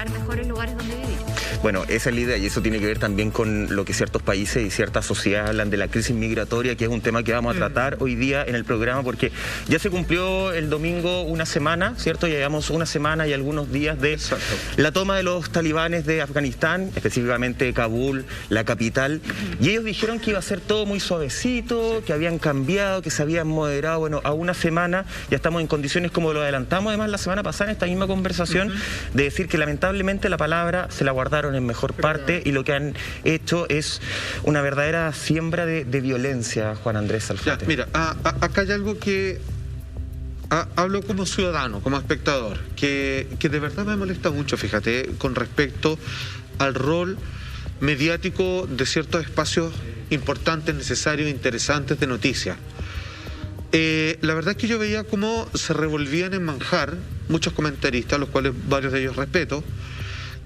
encontrar mejores lugares donde vivir. Bueno, esa es la idea y eso tiene que ver también con lo que ciertos países y ciertas sociedades hablan de la crisis migratoria, que es un tema que vamos a tratar hoy día en el programa, porque ya se cumplió el domingo una semana, ¿cierto? Ya llevamos una semana y algunos días de la toma de los talibanes de Afganistán, específicamente Kabul, la capital, y ellos dijeron que iba a ser todo muy suavecito, que habían cambiado, que se habían moderado. Bueno, a una semana ya estamos en condiciones, como lo adelantamos además la semana pasada en esta misma conversación, de decir que lamentablemente la palabra se la guardaron en mejor parte y lo que han hecho es una verdadera siembra de violencia, Juan Andrés Alfate. Ya, mira, acá hay algo que hablo como ciudadano, como espectador, que de verdad me molesta mucho, fíjate, con respecto al rol mediático de ciertos espacios importantes, necesarios, interesantes de noticias. La verdad es que yo veía cómo se revolvían en manjar muchos comentaristas, los cuales varios de ellos respeto,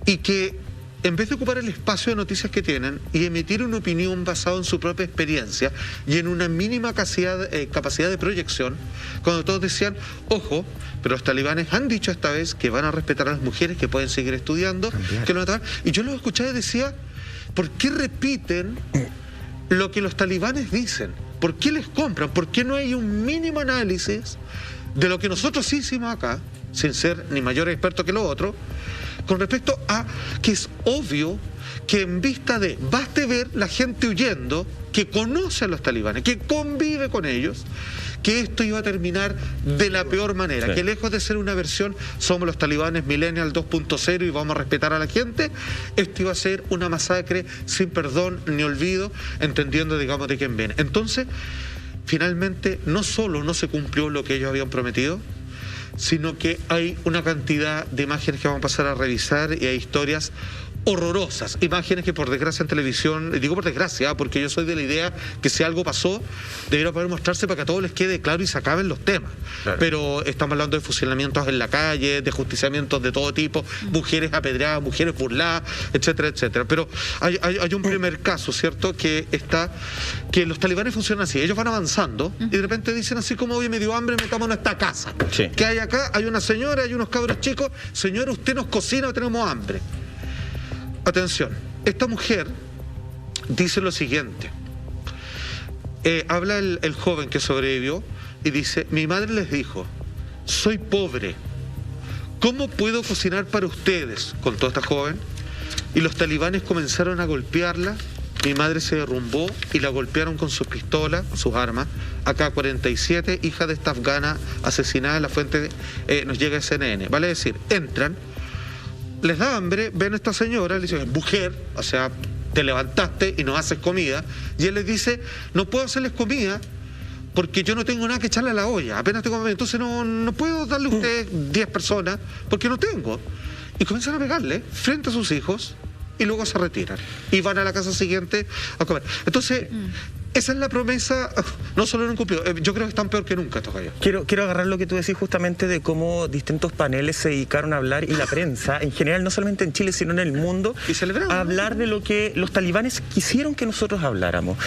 y que en vez de ocupar el espacio de noticias que tienen y emitir una opinión basada en su propia experiencia y en una mínima capacidad de proyección, cuando todos decían, ojo, pero los talibanes han dicho esta vez que van a respetar a las mujeres, que pueden seguir estudiando, que no, y yo los escuchaba y decía, ¿por qué repiten lo que los talibanes dicen? ¿Por qué les compran? ¿Por qué no hay un mínimo análisis de lo que nosotros sí hicimos acá, sin ser ni mayor experto que lo otro, con respecto a que es obvio que en vista de, baste ver la gente huyendo, que conoce a los talibanes, que convive con ellos, que esto iba a terminar de la peor manera, que lejos de ser una versión, somos los talibanes millennial 2.0 y vamos a respetar a la gente, esto iba a ser una masacre sin perdón ni olvido, entendiendo, digamos, de quién viene. Entonces, finalmente, no solo no se cumplió lo que ellos habían prometido, sino que hay una cantidad de imágenes que vamos a pasar a revisar y hay historias horrorosas, imágenes que por desgracia en televisión, digo por desgracia, porque yo soy de la idea que si algo pasó, debería poder mostrarse para que a todos les quede claro y se acaben los temas. Claro. Pero estamos hablando de fusilamientos en la calle, de justiciamientos de todo tipo, mujeres apedreadas, mujeres burladas, etcétera, etcétera. Pero hay un primer caso, ¿cierto?, que está, que los talibanes funcionan así, ellos van avanzando y de repente dicen así como, oye, me dio hambre, metámonos a esta casa. Sí. ¿Qué hay acá? Hay una señora, hay unos cabros chicos, señora, usted nos cocina, tenemos hambre. Atención, esta mujer dice lo siguiente, habla el joven que sobrevivió y dice, mi madre les dijo, soy pobre, ¿cómo puedo cocinar para ustedes? Contó esta joven, y los talibanes comenzaron a golpearla, mi madre se derrumbó y la golpearon con sus pistolas, sus armas, AK-47, hija de esta afgana asesinada, en la fuente nos llega a CNN, vale decir, entran, les da hambre, ven a esta señora, le dicen, mujer, o sea, te levantaste y no haces comida, y él les dice, no puedo hacerles comida porque yo no tengo nada que echarle a la olla, apenas tengo comida, entonces no puedo darle a ustedes 10 personas porque no tengo. Y comienzan a pegarle frente a sus hijos y luego se retiran y van a la casa siguiente a comer. Entonces, esa es la promesa, no solo no cumplió, yo creo que están peor que nunca todavía. Quiero agarrar lo que tú decís justamente de cómo distintos paneles se dedicaron a hablar, y la prensa, en general, no solamente en Chile, sino en el mundo, a hablar de lo que los talibanes quisieron que nosotros habláramos.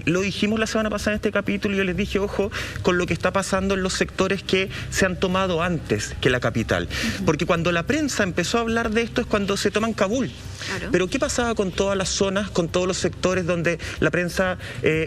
Lo dijimos la semana pasada en este capítulo, y yo les dije, ojo, con lo que está pasando en los sectores que se han tomado antes que la capital. Porque cuando la prensa empezó a hablar de esto es cuando se toman Kabul. Claro. Pero ¿qué pasaba con todas las zonas, con todos los sectores donde la prensa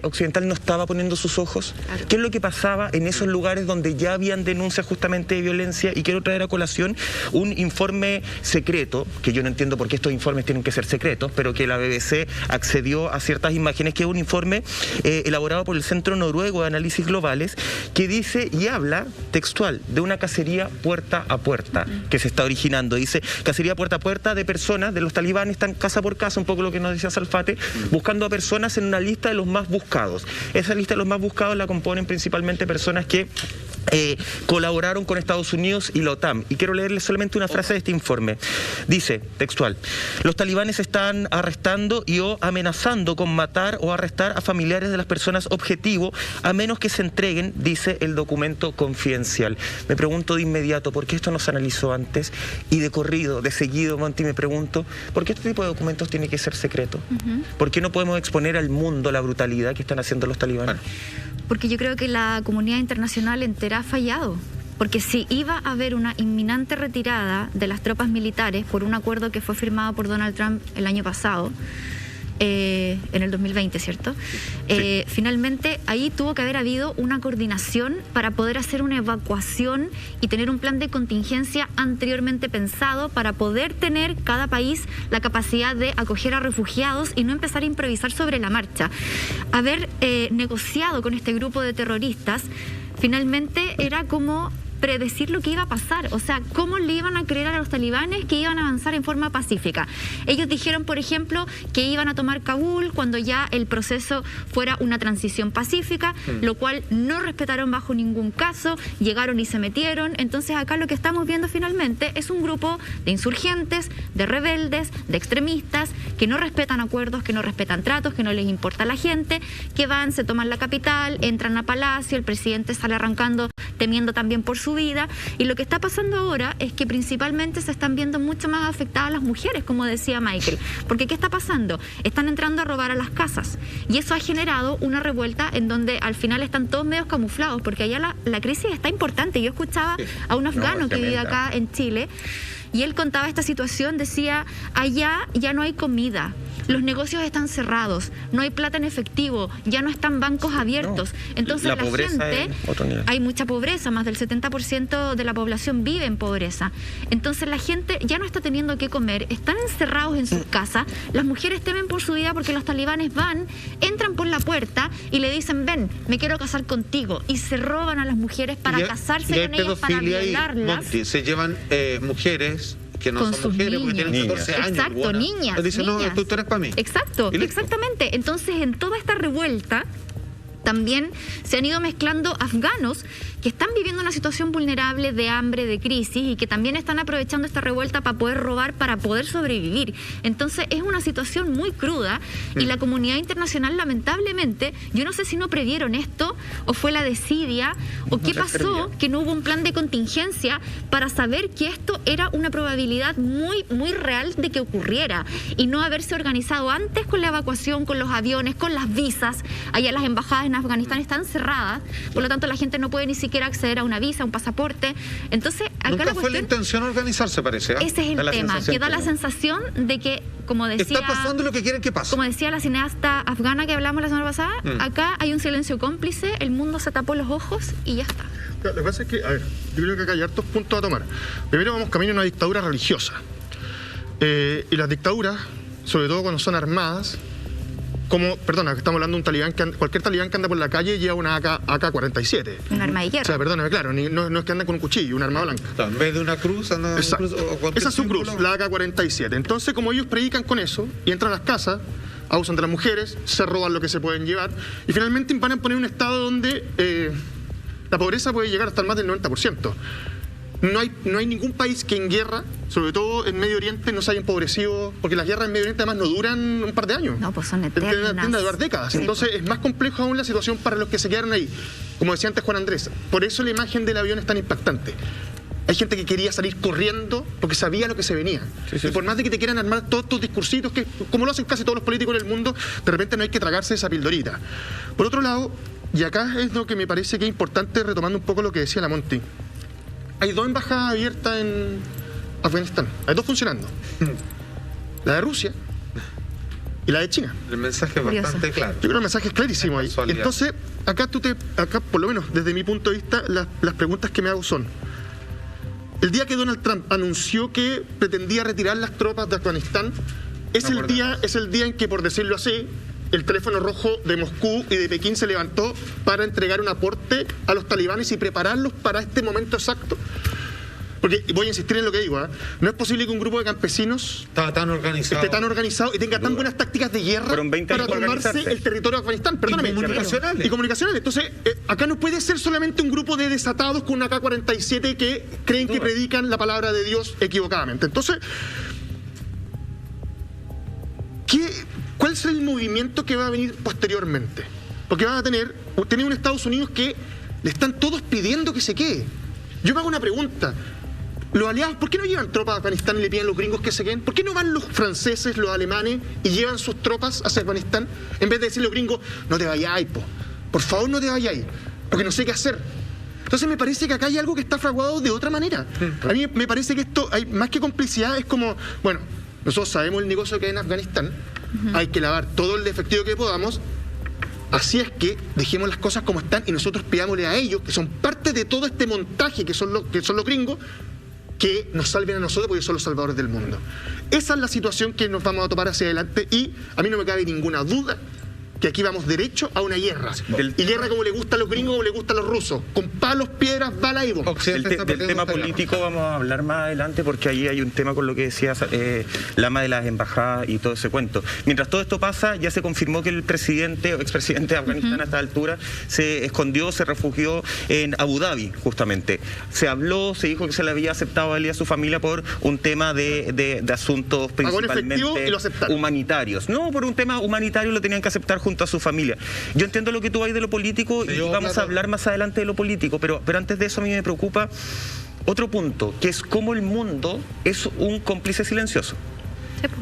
occidental no estaba poniendo sus ojos? Claro. ¿Qué es lo que pasaba en esos lugares donde ya habían denuncias justamente de violencia? Y quiero traer a colación un informe secreto, que yo no entiendo por qué estos informes tienen que ser secretos, pero que la BBC accedió a ciertas imágenes, que es un informe elaborado por el Centro Noruego de Análisis Globales, que dice y habla textual de una cacería puerta a puerta que se está originando. Dice, cacería puerta a puerta de personas, de los talibanes, están casa por casa, un poco lo que nos decía Alfate, buscando a personas en una lista de los más buscados. Esa lista de los más buscados la componen principalmente personas que colaboraron con Estados Unidos y la OTAN. Y quiero leerles solamente una frase de este informe. Dice, textual, los talibanes están arrestando y o amenazando con matar o arrestar a familiares de las personas objetivo, a menos que se entreguen, dice el documento confidencial. Me pregunto de inmediato, ¿por qué esto no se analizó antes? Y de corrido, de seguido, Monty, me pregunto, ¿por qué este tipo de documentos tiene que ser secreto? ¿Por qué no podemos exponer al mundo la brutalidad que están haciendo los talibanes? Porque yo creo que la comunidad internacional entera ha fallado. porque si iba a haber una inminente retirada de las tropas militares por un acuerdo que fue firmado por Donald Trump el año pasado, en el 2020, ¿cierto? Sí. Finalmente ahí tuvo que haber habido una coordinación para poder hacer una evacuación y tener un plan de contingencia anteriormente pensado para poder tener cada país la capacidad de acoger a refugiados y no empezar a improvisar sobre la marcha. Haber negociado con este grupo de terroristas finalmente era como predecir lo que iba a pasar, o sea, cómo le iban a creer a los talibanes que iban a avanzar en forma pacífica. Ellos dijeron, por ejemplo, que iban a tomar Kabul cuando ya el proceso fuera una transición pacífica, lo cual no respetaron bajo ningún caso, llegaron y se metieron. Entonces acá lo que estamos viendo finalmente es un grupo de insurgentes, de rebeldes, de extremistas, que no respetan acuerdos, que no respetan tratos, que no les importa la gente, que van, se toman la capital, entran a Palacio, el presidente sale arrancando temiendo también por su vida, y lo que está pasando ahora es que principalmente se están viendo mucho más afectadas las mujeres, como decía Michael, porque ¿qué está pasando? Están entrando a robar a las casas, y eso ha generado una revuelta en donde al final están todos medios camuflados, porque allá la crisis está importante. Yo escuchaba a un afgano que vive acá en Chile, y él contaba esta situación, decía, allá ya no hay comida, los negocios están cerrados, no hay plata en efectivo, ya no están bancos abiertos. Entonces la gente, hay mucha pobreza, más del 70% de la población vive en pobreza. Entonces la gente ya no está teniendo que comer, están encerrados en sus casas, las mujeres temen por su vida porque los talibanes van, entran por la puerta y le dicen, ven, me quiero casar contigo, y se roban a las mujeres para casarse con ellas, para violarlas. Se llevan mujeres que no son mujeres, porque tienen 14 años. Exacto, niñas. Dicen, no, tú eres para mí. Exacto, exactamente. Entonces, en toda esta revuelta, también se han ido mezclando afganos que están viviendo una situación vulnerable de hambre, de crisis, y que también están aprovechando esta revuelta para poder robar, para poder sobrevivir. Entonces es una situación muy cruda, y la comunidad internacional, lamentablemente, yo no sé si no previeron esto, o fue la desidia, o qué pasó, que no hubo un plan de contingencia para saber que esto era una probabilidad muy, muy real de que ocurriera, y no haberse organizado antes con la evacuación, con los aviones, con las visas. Allá las embajadas en Afganistán están cerradas, por lo tanto la gente no puede ni siquiera acceder a una visa, a un pasaporte. Entonces, acá nunca fue la intención organizarse, parece. Ese es el tema, que da la sensación de que, como decía, está pasando lo que quieren que pase. Como decía la cineasta afgana que hablamos la semana pasada, acá hay un silencio cómplice, el mundo se tapó los ojos y ya está. Lo que pasa es que, a ver, yo creo que acá hay hartos puntos a tomar. Primero, vamos camino a una dictadura religiosa. Y las dictaduras, sobre todo cuando son armadas, estamos hablando de un talibán cualquier talibán que anda por la calle lleva una AK-47. Un arma de guerra. O sea, perdóname, claro, no es que anda con un cuchillo, un arma blanca. En vez de una cruz, anda una cruz, esa es su cruz, la AK-47. Entonces, como ellos predican con eso y entran a las casas, abusan de las mujeres, se roban lo que se pueden llevar, y finalmente van a poner un estado donde la pobreza puede llegar hasta más del 90%. No hay ningún país que en guerra, sobre todo en Medio Oriente, no se haya empobrecido, porque las guerras en Medio Oriente además no duran un par de años. No, pues son eternas. Tienden a durar décadas. Sí. Entonces es más complejo aún la situación para los que se quedaron ahí. Como decía antes Juan Andrés, por eso la imagen del avión es tan impactante. Hay gente que quería salir corriendo porque sabía lo que se venía. Sí. Y por más de que te quieran armar todos tus discursitos, que como lo hacen casi todos los políticos del mundo, de repente no hay que tragarse esa pildorita. Por otro lado, y acá es lo que me parece que es importante, retomando un poco lo que decía la Monty, hay dos embajadas abiertas en Afganistán. Hay dos funcionando. La de Rusia y la de China. El mensaje es bastante claro. Yo creo que el mensaje es clarísimo ahí. Entonces, acá por lo menos desde mi punto de vista, las preguntas que me hago son: el día que Donald Trump anunció que pretendía retirar las tropas de Afganistán, es el día en que, por decirlo así, el teléfono rojo de Moscú y de Pekín se levantó para entregar un aporte a los talibanes y prepararlos para este momento exacto. Porque voy a insistir en lo que digo, no es posible que un grupo de campesinos esté tan organizado y tenga tan buenas tácticas de guerra para tomarse el territorio de Afganistán. Perdóname. Y comunicacionales. Entonces, acá no puede ser solamente un grupo de desatados con una AK-47 que creen que predican la palabra de Dios equivocadamente. Entonces, ¿cuál será el movimiento que va a venir posteriormente? Porque van a tener un Estados Unidos que le están todos pidiendo que se quede. Yo me hago una pregunta. Los aliados, ¿por qué no llevan tropas a Afganistán y le piden a los gringos que se queden? ¿Por qué no van los franceses, los alemanes y llevan sus tropas hacia Afganistán? En vez de decirle a los gringos, no te vayáis, por favor no te vayáis, porque no sé qué hacer. Entonces me parece que acá hay algo que está fraguado de otra manera. A mí me parece que esto, hay más que complicidad, es como, bueno, nosotros sabemos el negocio que hay en Afganistán, hay que lavar todo el efectivo que podamos, así es que dejemos las cosas como están y nosotros pidámosle a ellos, que son parte de todo este montaje que son los gringos, que nos salven a nosotros porque son los salvadores del mundo. Esa es la situación que nos vamos a tomar hacia adelante y a mí no me cabe ninguna duda que aquí vamos derecho a una guerra. Y guerra como le gusta a los gringos, como le gusta a los rusos. Con palos, piedras, balas y bombas. Del tema político vamos a hablar más adelante porque ahí hay un tema con lo que decías, Lama, de las embajadas y todo ese cuento. Mientras todo esto pasa, ya se confirmó que el presidente o expresidente de Afganistán a esta altura se escondió, se refugió en Abu Dhabi, justamente. Se habló, se dijo que se le había aceptado a él y a su familia por un tema de asuntos principalmente humanitarios. No, por un tema humanitario lo tenían que aceptar junto a su familia. Yo entiendo lo que tú vas de lo político y vamos a hablar más adelante de lo político, pero antes de eso a mí me preocupa otro punto, que es cómo el mundo es un cómplice silencioso.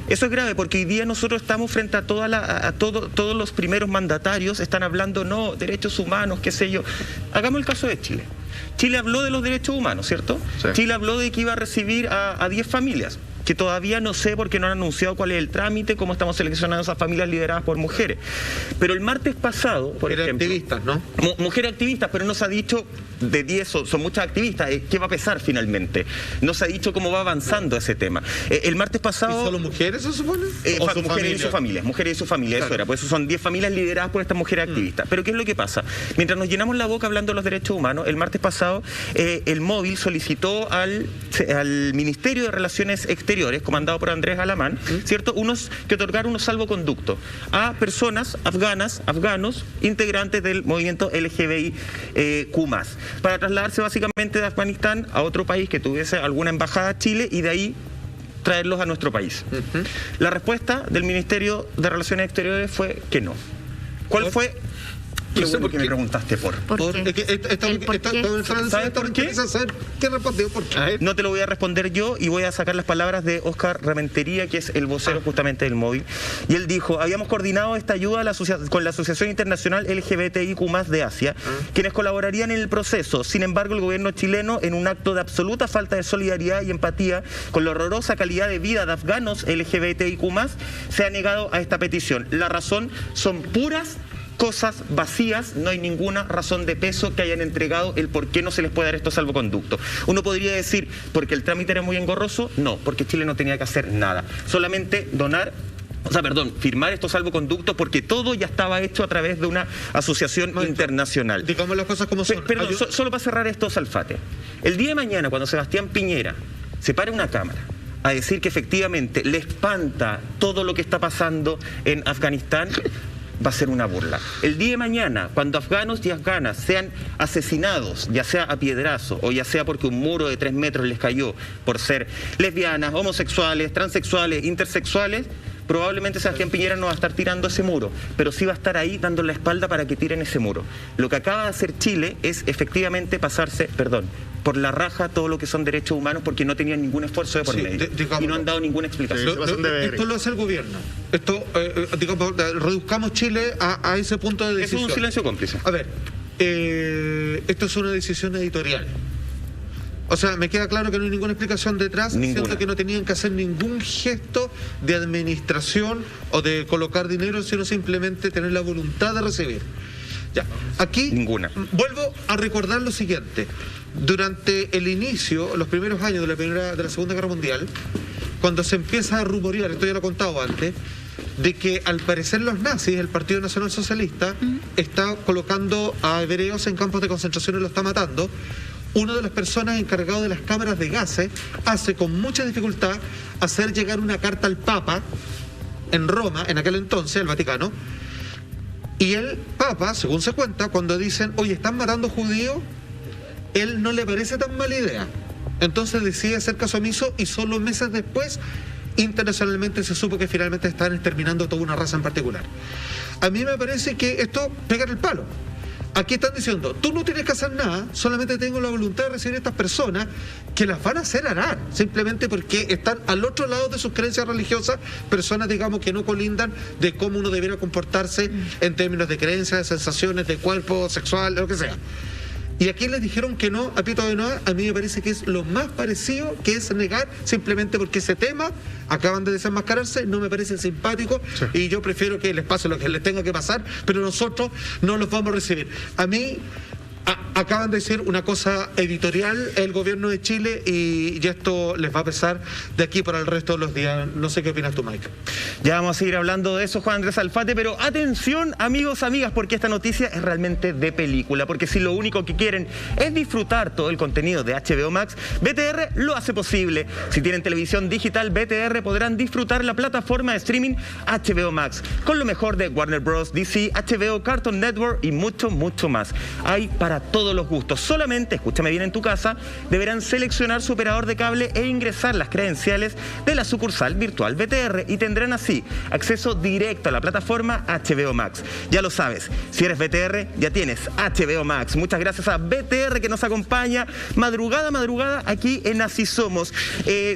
Eso es grave porque hoy día nosotros estamos frente a todos los primeros mandatarios, están hablando, no, derechos humanos, qué sé yo. Hagamos el caso de Chile. Chile habló de los derechos humanos, ¿cierto? Sí. Chile habló de que iba a recibir a 10 familias. Que todavía no sé porque no han anunciado cuál es el trámite, cómo estamos seleccionando esas familias lideradas por mujeres. Pero el martes pasado, por ejemplo... activistas, ¿no? Mujeres activistas, pero no se ha dicho de 10, son muchas activistas, ¿qué va a pesar finalmente? No se ha dicho cómo va avanzando ese tema. El martes pasado... ¿Y solo mujeres se supone? Mujeres y su familia, claro. Eso era. Pues eso son 10 familias lideradas por estas mujeres activistas. Pero ¿qué es lo que pasa? Mientras nos llenamos la boca hablando de los derechos humanos, el martes pasado el Móvil solicitó al Ministerio de Relaciones Exteriores, comandado por Andrés Alamán, ¿cierto? Que otorgar unos salvoconductos a personas afganos, integrantes del movimiento LGBTIQ+, para trasladarse básicamente de Afganistán a otro país que tuviese alguna embajada a Chile y de ahí traerlos a nuestro país. La respuesta del Ministerio de Relaciones Exteriores fue que no. ¿Cuál fue? Qué bueno que me preguntaste ¿Por qué? ¿Sabes por qué? ¿Qué respondió? ¿Por qué? No te lo voy a responder yo y voy a sacar las palabras de Oscar Rementería, que es el vocero justamente del Móvil. Y él dijo, habíamos coordinado esta ayuda con la Asociación Internacional LGBTIQ+ de Asia, quienes colaborarían en el proceso. Sin embargo, el gobierno chileno, en un acto de absoluta falta de solidaridad y empatía con la horrorosa calidad de vida de afganos LGBTIQ+, se ha negado a esta petición. La razón son puras cosas vacías, no hay ninguna razón de peso que hayan entregado el por qué no se les puede dar estos salvoconductos. Uno podría decir, porque el trámite era muy engorroso, no, porque Chile no tenía que hacer nada, solamente firmar estos salvoconductos porque todo ya estaba hecho a través de una asociación internacional. Digamos las cosas como son. Perdón, solo para cerrar esto, Salfate. El día de mañana, cuando Sebastián Piñera se pare una cámara a decir que efectivamente le espanta todo lo que está pasando en Afganistán, va a ser una burla. El día de mañana, cuando afganos y afganas sean asesinados, ya sea a piedrazo o ya sea porque un muro de 3 metros les cayó por ser lesbianas, homosexuales, transexuales, intersexuales, probablemente Sebastián Piñera no va a estar tirando ese muro, pero sí va a estar ahí dando la espalda para que tiren ese muro. Lo que acaba de hacer Chile es efectivamente pasarse, por la raja todo lo que son derechos humanos porque no tenían ningún esfuerzo de por medio y no han dado ninguna explicación. Esto lo hace el gobierno. Esto, reduzcamos Chile a ese punto de decisión. Eso es un silencio cómplice. A ver, esto es una decisión editorial. O sea, me queda claro que no hay ninguna explicación detrás, siento que no tenían que hacer ningún gesto de administración o de colocar dinero, sino simplemente tener la voluntad de recibir. Ya, aquí vuelvo a recordar lo siguiente. Durante el inicio, los primeros años de la Segunda Guerra Mundial, cuando se empieza a rumorear, esto ya lo he contado antes, de que al parecer los nazis, el Partido Nacional Socialista, está colocando a hebreos en campos de concentración y los está matando. Una de las personas encargadas de las cámaras de gases hace con mucha dificultad hacer llegar una carta al Papa en Roma, en aquel entonces, el Vaticano, y el Papa, según se cuenta, cuando dicen, oye, están matando judíos, él no le parece tan mala idea. Entonces decide hacer caso omiso y solo meses después, internacionalmente se supo que finalmente están exterminando toda una raza en particular. A mí me parece que esto pega en el palo. Aquí están diciendo, tú no tienes que hacer nada, solamente tengo la voluntad de recibir a estas personas que las van a hacer harán, simplemente porque están al otro lado de sus creencias religiosas, personas, digamos, que no colindan de cómo uno debiera comportarse en términos de creencias, de sensaciones, de cuerpo sexual, lo que sea. Y aquí les dijeron que no a pito de nada. A mí me parece que es lo más parecido, que es negar simplemente porque ese tema acaban de desenmascararse, no me parece simpático, sí. Y yo prefiero que les pase lo que les tenga que pasar, pero nosotros no los vamos a recibir. A mí acaban de decir una cosa editorial el gobierno de Chile y esto les va a pesar de aquí para el resto de los días. No sé qué opinas tú, Mike. Ya vamos a seguir hablando de eso, Juan Andrés Alfate, pero atención, amigos, amigas, porque esta noticia es realmente de película, porque si lo único que quieren es disfrutar todo el contenido de HBO Max, BTR lo hace posible. Si tienen televisión digital, BTR podrán disfrutar la plataforma de streaming HBO Max, con lo mejor de Warner Bros., DC, HBO, Cartoon Network y mucho, mucho más. Hay para todos los gustos. Solamente, escúchame bien en tu casa, deberán seleccionar su operador de cable e ingresar las credenciales de la sucursal virtual BTR y tendrán así acceso directo a la plataforma HBO Max. Ya lo sabes, si eres BTR ya tienes HBO Max. Muchas gracias a BTR que nos acompaña madrugada aquí en Así Somos.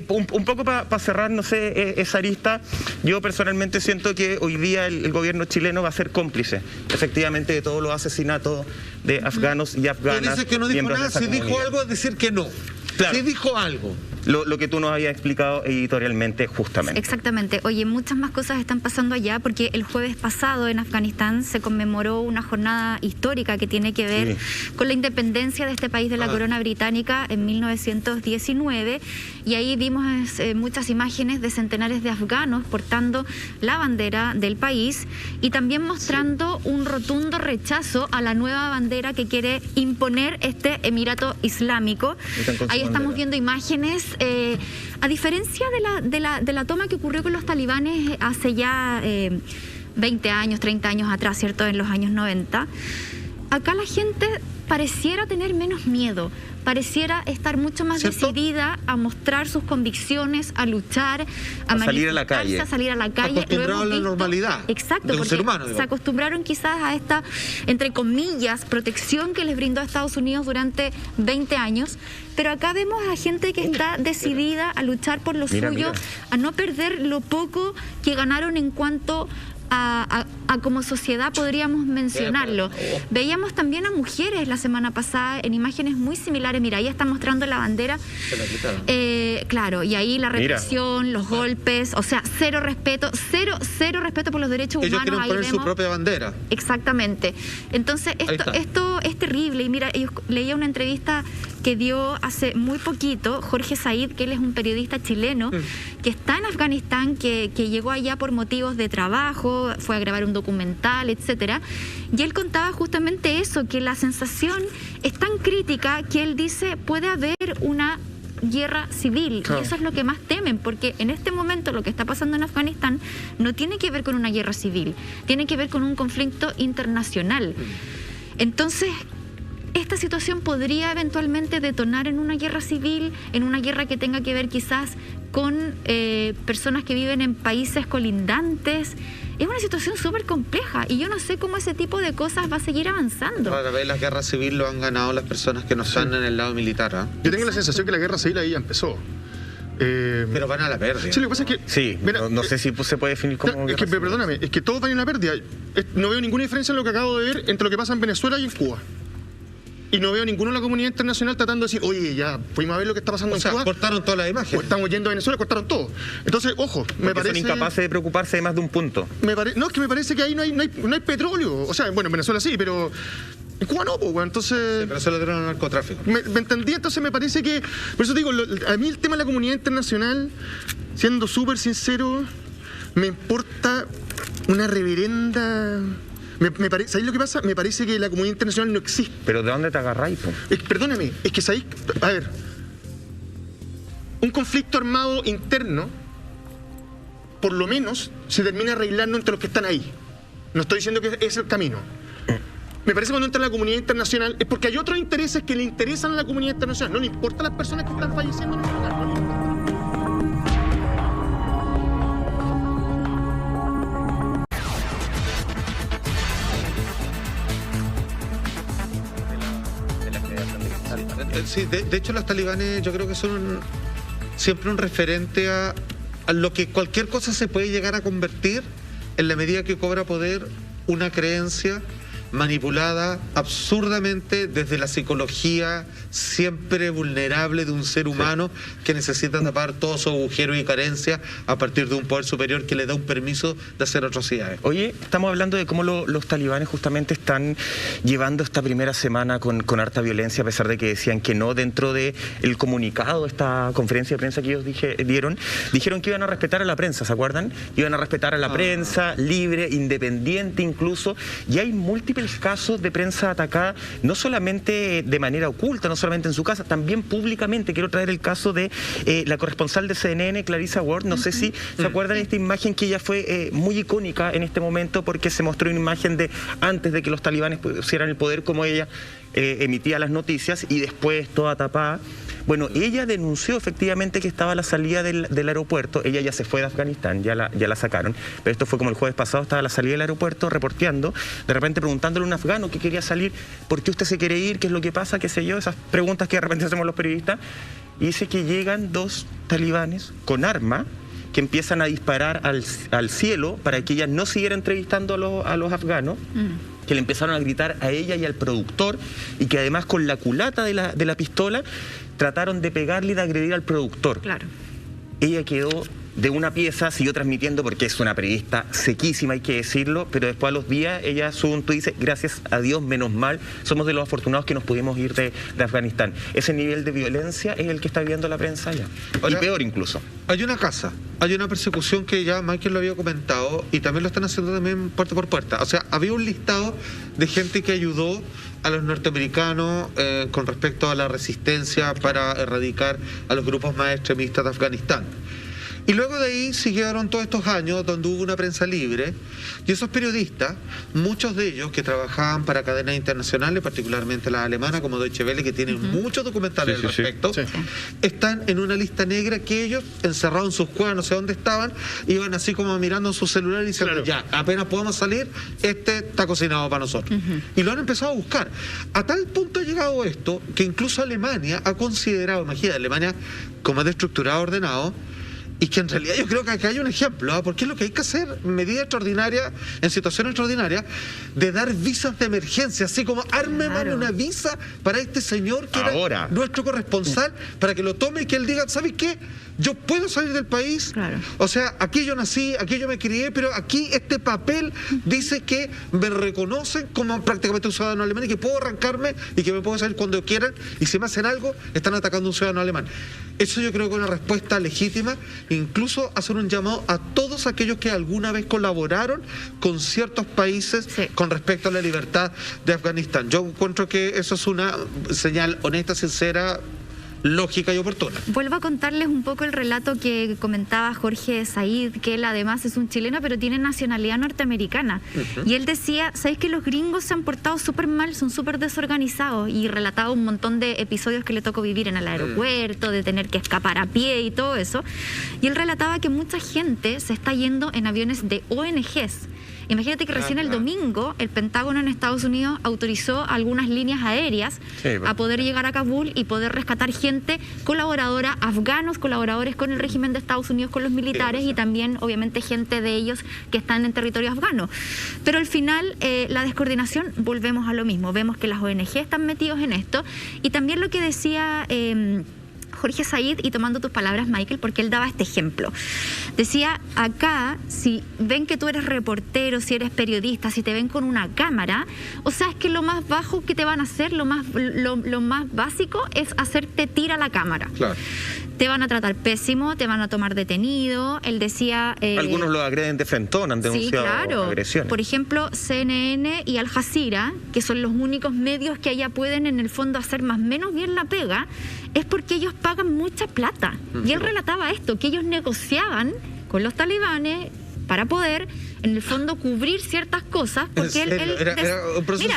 Un poco para cerrar, no sé, esa arista, yo personalmente siento que hoy día el gobierno chileno va a ser cómplice, efectivamente, de todos los asesinatos de afganos y afganas. Dice que no dijo nada, si dijo algo es decir que no. Claro. Si dijo algo. Lo que tú nos habías explicado editorialmente, justamente. Exactamente. Oye, muchas más cosas están pasando allá porque el jueves pasado en Afganistán se conmemoró una jornada histórica que tiene que ver con la independencia de este país de la corona británica en 1919 y ahí vimos muchas imágenes de centenares de afganos portando la bandera del país y también mostrando un rotundo rechazo a la nueva bandera que quiere imponer este Emirato Islámico. Ahí estamos viendo imágenes. A diferencia de la toma que ocurrió con los talibanes hace ya 20 años, 30 años atrás, ¿cierto? En los años 90, acá la gente pareciera tener menos miedo, pareciera estar mucho más decidida a mostrar sus convicciones, a luchar, a salir a la calle. Acostumbrado a la normalidad. Exacto, de un ser humano, se acostumbraron quizás a esta, entre comillas, protección que les brindó a Estados Unidos durante 20 años. Pero acá vemos a gente que está decidida a luchar por lo suyo, a no perder lo poco que ganaron en cuanto a como sociedad, podríamos mencionarlo. Veíamos también a mujeres la semana pasada en imágenes muy similares. Mira, ahí está mostrando la bandera. Claro, y ahí la represión, los golpes, o sea, cero respeto por los derechos humanos. Ellos quieren poner su propia bandera. Exactamente. Entonces, esto es terrible. Y mira, yo leía una entrevista que dio hace muy poquito Jorge Said, que él es un periodista chileno, que está en Afganistán, que llegó allá por motivos de trabajo, fue a grabar un documental, etcétera, y él contaba justamente eso, que la sensación es tan crítica que él dice puede haber una guerra civil, y eso es lo que más temen, porque en este momento lo que está pasando en Afganistán no tiene que ver con una guerra civil, tiene que ver con un conflicto internacional. Entonces, esta situación podría eventualmente detonar en una guerra civil, en una guerra que tenga que ver quizás con personas que viven en países colindantes. Es una situación súper compleja y yo no sé cómo ese tipo de cosas va a seguir avanzando. Cada vez la guerra civil lo han ganado las personas que no están en el lado militar. Yo tengo la sensación que la guerra civil ahí ya empezó. Pero van a la pérdida. Sí, lo que pasa es que... Sí, mira, no sé si se puede definir como... Es que, perdóname, es que todos van a la pérdida. No veo ninguna diferencia en lo que acabo de ver entre lo que pasa en Venezuela y en Cuba. Y no veo ninguno de la comunidad internacional tratando de decir, oye, ya fuimos a ver lo que está pasando en Cuba. Cortaron todas las imágenes. O estamos yendo a Venezuela, cortaron todo. Entonces, ojo, me parece... son incapaces de preocuparse de más de un punto. No, es que me parece que ahí no hay petróleo. O sea, bueno, en Venezuela sí, pero... En Cuba no, pues, entonces... Sí, pero eso lo dieron al narcotráfico. Me entendí, entonces me parece que... Por eso digo, a mí el tema de la comunidad internacional, siendo súper sincero, me importa una reverenda... ¿Sabéis lo que pasa? Me parece que la comunidad internacional no existe. ¿Pero de dónde te agarráis? Perdóname, es que sabéis... A ver, un conflicto armado interno, por lo menos, se termina arreglando entre los que están ahí. No estoy diciendo que es el camino. Me parece que cuando entra la comunidad internacional es porque hay otros intereses que le interesan a la comunidad internacional. No le importa a las personas que están falleciendo en el lugar, no le importa. Sí, de hecho los talibanes yo creo que son siempre un referente a lo que cualquier cosa se puede llegar a convertir en la medida que cobra poder una creencia manipulada absurdamente desde la psicología siempre vulnerable de un ser humano que necesita tapar todos sus agujeros y carencias a partir de un poder superior que le da un permiso de hacer atrocidades. Oye, estamos hablando de cómo los talibanes justamente están llevando esta primera semana con harta violencia, a pesar de que decían que no. Dentro del comunicado, esta conferencia de prensa que ellos dijeron que iban a respetar a la prensa, ¿se acuerdan? Iban a respetar a la prensa libre, independiente incluso, y hay múltiples casos de prensa atacada, no solamente de manera oculta, no solamente en su casa, también públicamente. Quiero traer el caso de la corresponsal de CNN, Clarissa Ward. No sé si se acuerdan de esta imagen que ella fue muy icónica en este momento, porque se mostró una imagen de antes de que los talibanes pusieran el poder, como ella emitía las noticias, y después toda tapada. Bueno, ella denunció efectivamente que estaba a la salida del aeropuerto. Ella ya se fue de Afganistán, ya la sacaron, pero esto fue como el jueves pasado. Estaba a la salida del aeropuerto reporteando, de repente preguntándole a un afgano que quería salir: ¿por qué usted se quiere ir? ¿Qué es lo que pasa? ¿Qué sé yo? Esas preguntas que de repente hacemos los periodistas. Y dice que llegan 2 talibanes con arma que empiezan a disparar al cielo para que ella no siguiera entrevistando a los afganos, que le empezaron a gritar a ella y al productor, y que además con la culata de la pistola trataron de pegarle y de agredir al productor. Claro. Ella quedó de una pieza, siguió transmitiendo porque es una periodista sequísima, hay que decirlo, pero después a los días ella sube un tuit y dice: gracias a Dios, menos mal, somos de los afortunados que nos pudimos ir de Afganistán. Ese nivel de violencia es el que está viviendo la prensa allá. Ahora, y peor incluso. Hay una casa, hay una persecución que ya Michael lo había comentado, y también lo están haciendo también puerta por puerta. O sea, había un listado de gente que ayudó a los norteamericanos con respecto a la resistencia para erradicar a los grupos más extremistas de Afganistán. Y luego de ahí siguieron todos estos años donde hubo una prensa libre, y esos periodistas, muchos de ellos que trabajaban para cadenas internacionales, particularmente las alemanas como Deutsche Welle, que tienen muchos documentales al respecto, están en una lista negra que ellos, encerrados en sus cuevas, no sé dónde estaban, iban así como mirando en su celular y diciendo: ya, apenas podemos salir, este está cocinado para nosotros. Y lo han empezado a buscar. A tal punto ha llegado esto que incluso Alemania ha considerado, imagínate, Alemania como es estructurado, ordenado, y que en realidad yo creo que acá hay un ejemplo, porque es lo que hay que hacer, medidas extraordinarias, en situaciones extraordinarias, de dar visas de emergencia, así como ármeme una visa para este señor que era nuestro corresponsal, para que lo tome y que él diga: ¿sabes qué? Yo puedo salir del país, o sea, aquí yo nací, aquí yo me crié, pero aquí este papel dice que me reconocen como prácticamente un ciudadano alemán y que puedo arrancarme y que me puedo salir cuando quieran, y si me hacen algo, están atacando a un ciudadano alemán. Eso yo creo que es una respuesta legítima, incluso hacer un llamado a todos aquellos que alguna vez colaboraron con ciertos países con respecto a la libertad de Afganistán. Yo encuentro que eso es una señal honesta, sincera, lógica y oportuna. Vuelvo a contarles un poco el relato que comentaba Jorge Said, que él además es un chileno, pero tiene nacionalidad norteamericana. Y él decía: ¿sabes que los gringos se han portado súper mal, son súper desorganizados? Y relataba un montón de episodios que le tocó vivir en el aeropuerto, de tener que escapar a pie y todo eso. Y él relataba que mucha gente se está yendo en aviones de ONGs. Imagínate que recién el domingo el Pentágono en Estados Unidos autorizó algunas líneas aéreas a poder llegar a Kabul y poder rescatar gente colaboradora, afganos, colaboradores con el régimen de Estados Unidos, con los militares, y también obviamente gente de ellos que están en territorio afgano. Pero al final la descoordinación, volvemos a lo mismo, vemos que las ONG están metidos en esto, y también lo que decía Jorge Said, y tomando tus palabras, Michael, porque él daba este ejemplo. Decía: acá, si ven que tú eres reportero, si eres periodista, si te ven con una cámara, o sea, es que lo más bajo que te van a hacer, lo más básico, es hacerte tira la cámara. Claro. Te van a tratar pésimo, te van a tomar detenido. Él decía... algunos lo agreden de frentón, han denunciado agresiones. Por ejemplo, CNN y Al Jazeera, que son los únicos medios que allá pueden en el fondo hacer más o menos bien la pega, es porque ellos pagan mucha plata. Y él relataba esto, que ellos negociaban con los talibanes para poder, en el fondo, cubrir ciertas cosas, porque era un proceso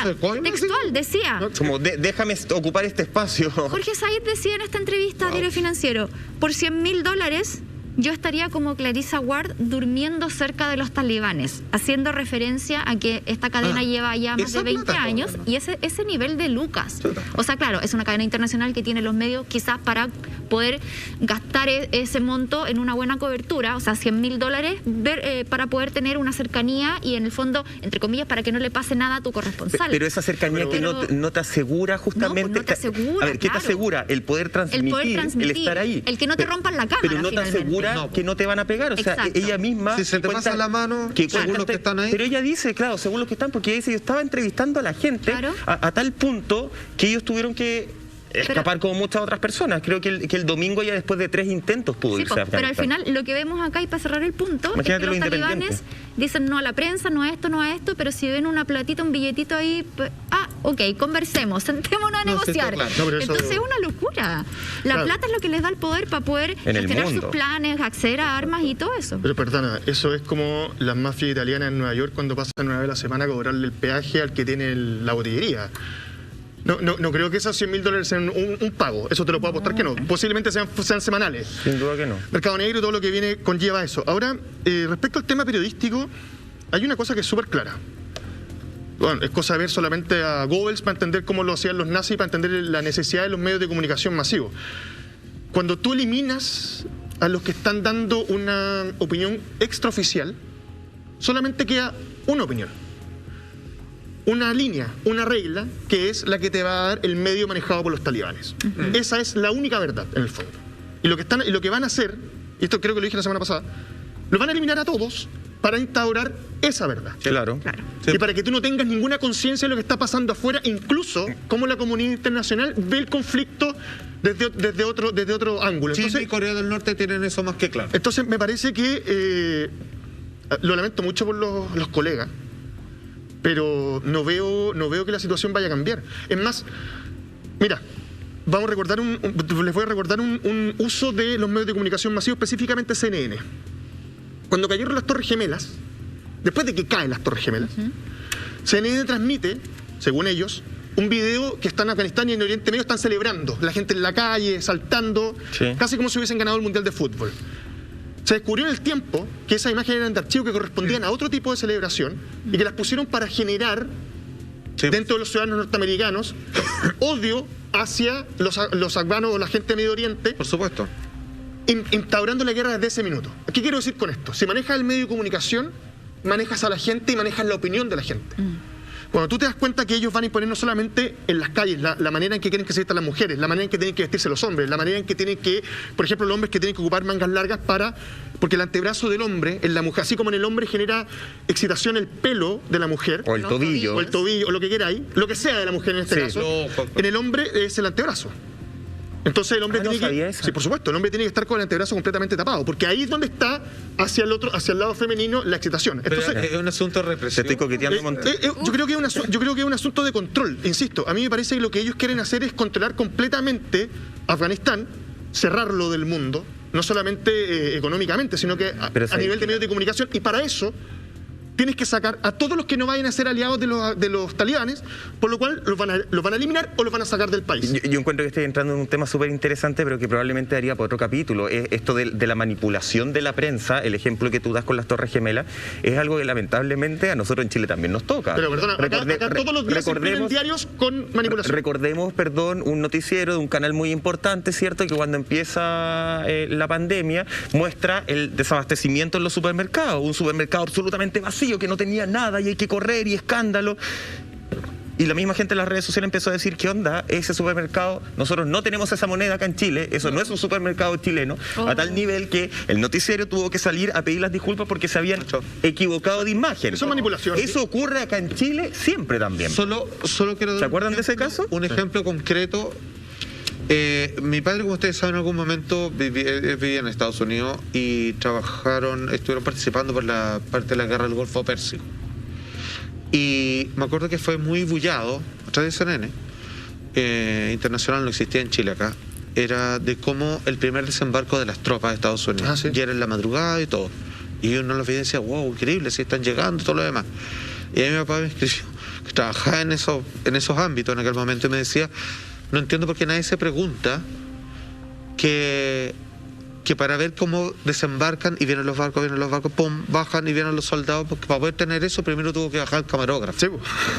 textual, decía... Como, déjame ocupar este espacio. Jorge Said decía en esta entrevista a Diario Financiero: por $100.000 yo estaría como Clarissa Ward durmiendo cerca de los talibanes, haciendo referencia a que esta cadena lleva ya más de 20 años y ese nivel de lucas. O sea, claro, es una cadena internacional que tiene los medios quizás para poder gastar ese monto en una buena cobertura, o sea, $100.000 para poder tener una cercanía y en el fondo, entre comillas, para que no le pase nada a tu corresponsal. Pero esa cercanía que no te asegura justamente... No te asegura, a ver, ¿qué te asegura? El poder transmitir, el estar ahí. El que no te rompan la cámara. Pero no te asegura que no te van a pegar. O sea, ella misma... Si se te pasa la mano, según los que están ahí... Pero ella dice, claro, según los que están, porque ella dice, yo estaba entrevistando a la gente a tal punto que ellos tuvieron que escapar como muchas otras personas. Creo que el domingo ya después de 3 intentos pudo irse a Afganistán. Pero al final lo que vemos acá, y para cerrar el punto, es que los talibanes dicen no a la prensa, no a esto, pero si ven una platita, un billetito ahí, pues, ok, conversemos, sentémonos a negociar. Claro. No, entonces es una locura. La plata es lo que les da el poder para poder gestionar sus planes, acceder a armas y todo eso. Pero perdona, eso es como las mafias italianas en Nueva York cuando pasan una vez a la semana a cobrarle el peaje al que tiene la botillería. No creo que esos $100.000 sean un pago. Eso te lo puedo apostar que no. Posiblemente sean semanales. Sin duda que no. Mercado negro y todo lo que conlleva eso. Ahora, respecto al tema periodístico, hay una cosa que es súper clara. Bueno, es cosa de ver solamente a Goebbels para entender cómo lo hacían los nazis, para entender la necesidad de los medios de comunicación masivos. Cuando tú eliminas a los que están dando una opinión extraoficial, solamente queda una opinión. Una línea, una regla, que es la que te va a dar el medio manejado por los talibanes. Esa es la única verdad, en el fondo. Y lo que van a hacer, y esto creo que lo dije la semana pasada, los van a eliminar a todos para instaurar esa verdad. Claro. Sí. Y para que tú no tengas ninguna conciencia de lo que está pasando afuera, incluso cómo la comunidad internacional ve el conflicto desde otro ángulo. Chile Entonces, y Corea del Norte tienen eso más que claro. Entonces me parece que, lo lamento mucho por los colegas, pero no veo que la situación vaya a cambiar. Es más, mira, les voy a recordar un uso de los medios de comunicación masivos, específicamente CNN. Cuando cayeron las Torres Gemelas, después de que caen las Torres Gemelas, CNN transmite, según ellos, un video que está en Afganistán y en Oriente Medio están celebrando. La gente en la calle, saltando, casi como si hubiesen ganado el Mundial de Fútbol. Se descubrió en el tiempo que esas imágenes eran de archivo que correspondían a otro tipo de celebración y que las pusieron para generar dentro de los ciudadanos norteamericanos odio hacia los afganos o la gente de Medio Oriente. Por supuesto. Instaurando la guerra desde ese minuto. ¿Qué quiero decir con esto? Si manejas el medio de comunicación, manejas a la gente y manejas la opinión de la gente. Cuando tú te das cuenta que ellos van a imponer no solamente en las calles, la manera en que quieren que se vistan las mujeres, la manera en que tienen que vestirse los hombres, la manera en que tienen que, por ejemplo, los hombres que tienen que ocupar mangas largas porque el antebrazo del hombre, en la mujer, así como en el hombre genera excitación el pelo de la mujer, o el tobillo, o lo que queráis, lo que sea de la mujer en este caso, en el hombre es el antebrazo. Entonces el hombre tiene que... Sí, por supuesto, el hombre tiene que estar con el antebrazo completamente tapado, porque ahí es donde está hacia el lado femenino la excitación. Entonces, pero es un asunto de represión. Te estoy coqueteando con... yo creo que es un asunto de control, insisto. A mí me parece que lo que ellos quieren hacer es controlar completamente Afganistán, cerrarlo del mundo, no solamente económicamente, sino que a nivel de medios de comunicación, y para eso tienes que sacar a todos los que no vayan a ser aliados de los talibanes, por lo cual los van a eliminar o los van a sacar del país. Yo encuentro que estoy entrando en un tema súper interesante, pero que probablemente daría por otro capítulo. Esto de la manipulación de la prensa, el ejemplo que tú das con las Torres Gemelas, es algo que lamentablemente a nosotros en Chile también nos toca. Pero perdona, acá todos los días se escriben diarios con manipulación. Recordemos, un noticiero de un canal muy importante, ¿cierto?, que cuando empieza la pandemia muestra el desabastecimiento en los supermercados, un supermercado absolutamente vacío, que no tenía nada y hay que correr y escándalo. Y la misma gente en las redes sociales empezó a decir, ¿qué onda? Ese supermercado, nosotros no tenemos esa moneda acá en Chile, eso no es un supermercado chileno, a tal nivel que el noticiero tuvo que salir a pedir las disculpas porque se habían equivocado de imagen. Eso es manipulación. Eso ocurre acá en Chile siempre también. Solo quiero dar ¿Se acuerdan de ese caso? Un ejemplo concreto. Mi padre, como ustedes saben, en algún momento vivía en Estados Unidos y estuvieron participando por la parte de la guerra del Golfo Pérsico. Y me acuerdo que fue muy bullado a través de CNN, internacional, no existía en Chile acá, era de cómo el primer desembarco de las tropas de Estados Unidos, ya era en la madrugada y todo. Y uno los veía y decía, wow, increíble, si están llegando, todo lo demás. Y ahí mi papá me escribió, que trabajaba en esos ámbitos en aquel momento, y me decía, no entiendo por qué nadie se pregunta que que para ver cómo desembarcan y vienen los barcos, pum, bajan y vienen los soldados, porque para poder tener eso primero tuvo que bajar el camarógrafo. Sí.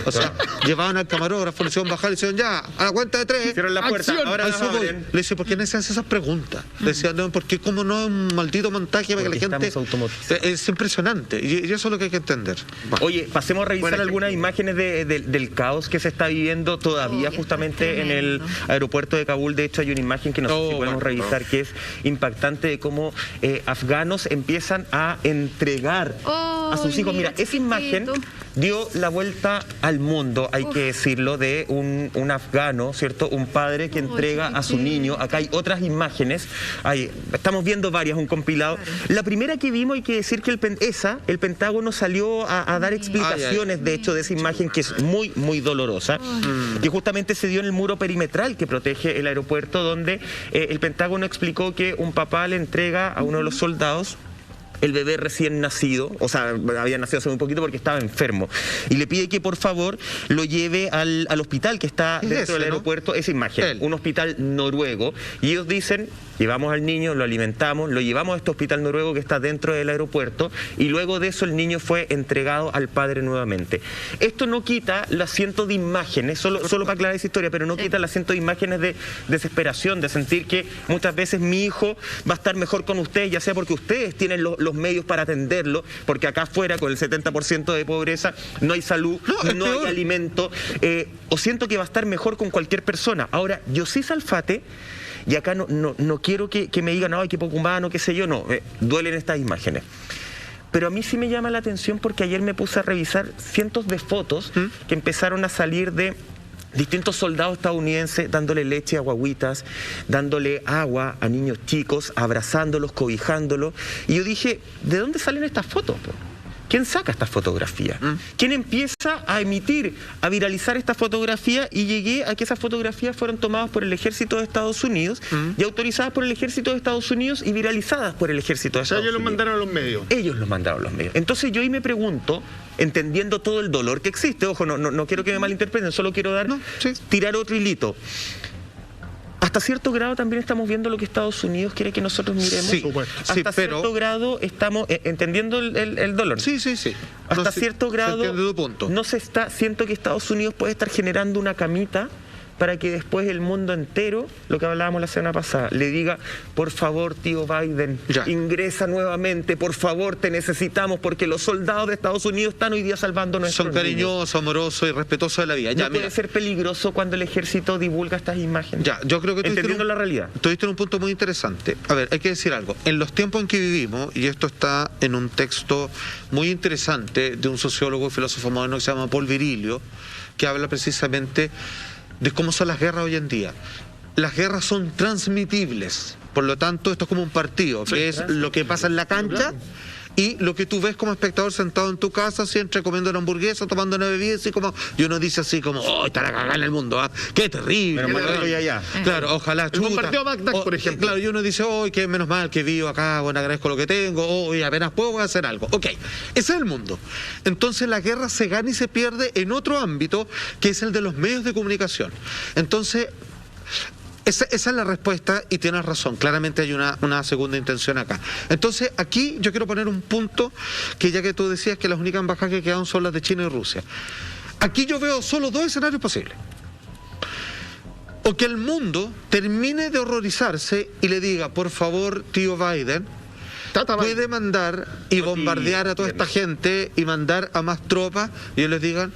O sea, llevaban al camarógrafo, le hicieron bajar y le decían, ya, a la cuenta de 3. Cierran la puerta, ¡acción! ahora la abren. Le dice, ¿por qué no se hacen esas preguntas? Le decían, no, porque como no es un maldito montaje para que la gente... Es impresionante, y eso es lo que hay que entender. Bueno. Oye, pasemos a revisar algunas imágenes del caos que se está viviendo todavía justamente en el aeropuerto de Kabul. De hecho, hay una imagen que no sé si podemos revisar, que es impactante de cómo afganos empiezan a entregar a sus hijos. Mira, esa imagen dio la vuelta al mundo, hay que decirlo, de un afgano, ¿cierto? Un padre que entrega a su niño. Acá hay otras imágenes, estamos viendo varias, un compilado. Claro. La primera que vimos, hay que decir que el Pentágono salió a dar explicaciones, de hecho, de esa imagen que es muy, muy dolorosa, que justamente se dio en el muro perimetral que protege el aeropuerto, donde el Pentágono explicó que un papá le entrega a uno de los soldados el bebé recién nacido, o sea, había nacido hace muy poquito porque estaba enfermo, y le pide que por favor lo lleve al hospital que está dentro del aeropuerto, esa imagen, un hospital noruego, y ellos dicen, llevamos al niño, lo alimentamos, lo llevamos a este hospital noruego que está dentro del aeropuerto, y luego de eso el niño fue entregado al padre nuevamente. Esto no quita las cientos de imágenes, solo para aclarar esa historia, pero no quita las cientos de imágenes de desesperación, de sentir que muchas veces mi hijo va a estar mejor con ustedes, ya sea porque ustedes tienen los medios para atenderlo, porque acá afuera con el 70% de pobreza no hay salud, no hay alimento, o siento que va a estar mejor con cualquier persona. Ahora, Yossi Alfate, y acá no quiero que me digan, ay, qué poco humano, qué sé yo, no, duelen estas imágenes. Pero a mí sí me llama la atención porque ayer me puse a revisar cientos de fotos que empezaron a salir de distintos soldados estadounidenses dándole leche a guaguitas, dándole agua a niños chicos, abrazándolos, cobijándolos. Y yo dije, ¿de dónde salen estas fotos? ¿Quién saca estas fotografías? ¿Quién empieza a emitir, a viralizar esta fotografía? Y llegué a que esas fotografías fueron tomadas por el ejército de Estados Unidos y autorizadas por el ejército de Estados Unidos y viralizadas por el ejército de Estados Unidos. Ellos los mandaron a los medios. Ellos los mandaron a los medios. Entonces yo ahí me pregunto, entendiendo todo el dolor que existe, ojo, no quiero que me malinterpreten, solo quiero tirar otro hilito. Hasta cierto grado también estamos viendo lo que Estados Unidos quiere que nosotros miremos. Sí, hasta cierto grado estamos entendiendo el dolor. Sí. Hasta cierto grado siento que Estados Unidos puede estar generando una camita para que después el mundo entero, lo que hablábamos la semana pasada, le diga, por favor, tío Biden, ingresa nuevamente, por favor, te necesitamos, porque los soldados de Estados Unidos están hoy día salvando nuestros niños. Son cariñosos, amorosos y respetuosos de la vida. ¿No puede ser peligroso cuando el ejército divulga estas imágenes? Yo creo que entendiendo la realidad. Tú diste un punto muy interesante. A ver, hay que decir algo. En los tiempos en que vivimos, y esto está en un texto muy interesante de un sociólogo y filósofo moderno que se llama Paul Virilio, que habla precisamente de cómo son las guerras hoy en día. Las guerras son transmitibles, por lo tanto esto es como un partido, que es lo que pasa en la cancha y lo que tú ves como espectador sentado en tu casa, siempre comiendo una hamburguesa, tomando una bebida, así como, y uno dice así como, oh, está la cagada en el mundo, ¿ah? Qué terrible. Claro, ojalá chuta. Un partido Bagdad, por ejemplo. Claro, y uno dice, oh, qué menos mal que vivo acá, bueno, agradezco lo que tengo, oh, y apenas puedo hacer algo. Ok, ese es el mundo. Entonces la guerra se gana y se pierde en otro ámbito, que es el de los medios de comunicación. Entonces, esa es la respuesta y tienes razón, claramente hay una segunda intención acá. Entonces aquí yo quiero poner un punto, que ya que tú decías que las únicas embajadas que quedan son las de China y Rusia. Aquí yo veo solo dos escenarios posibles. O que el mundo termine de horrorizarse y le diga, por favor, tío Biden, puede mandar y bombardear a toda esta gente y mandar a más tropas, y ellos les digan,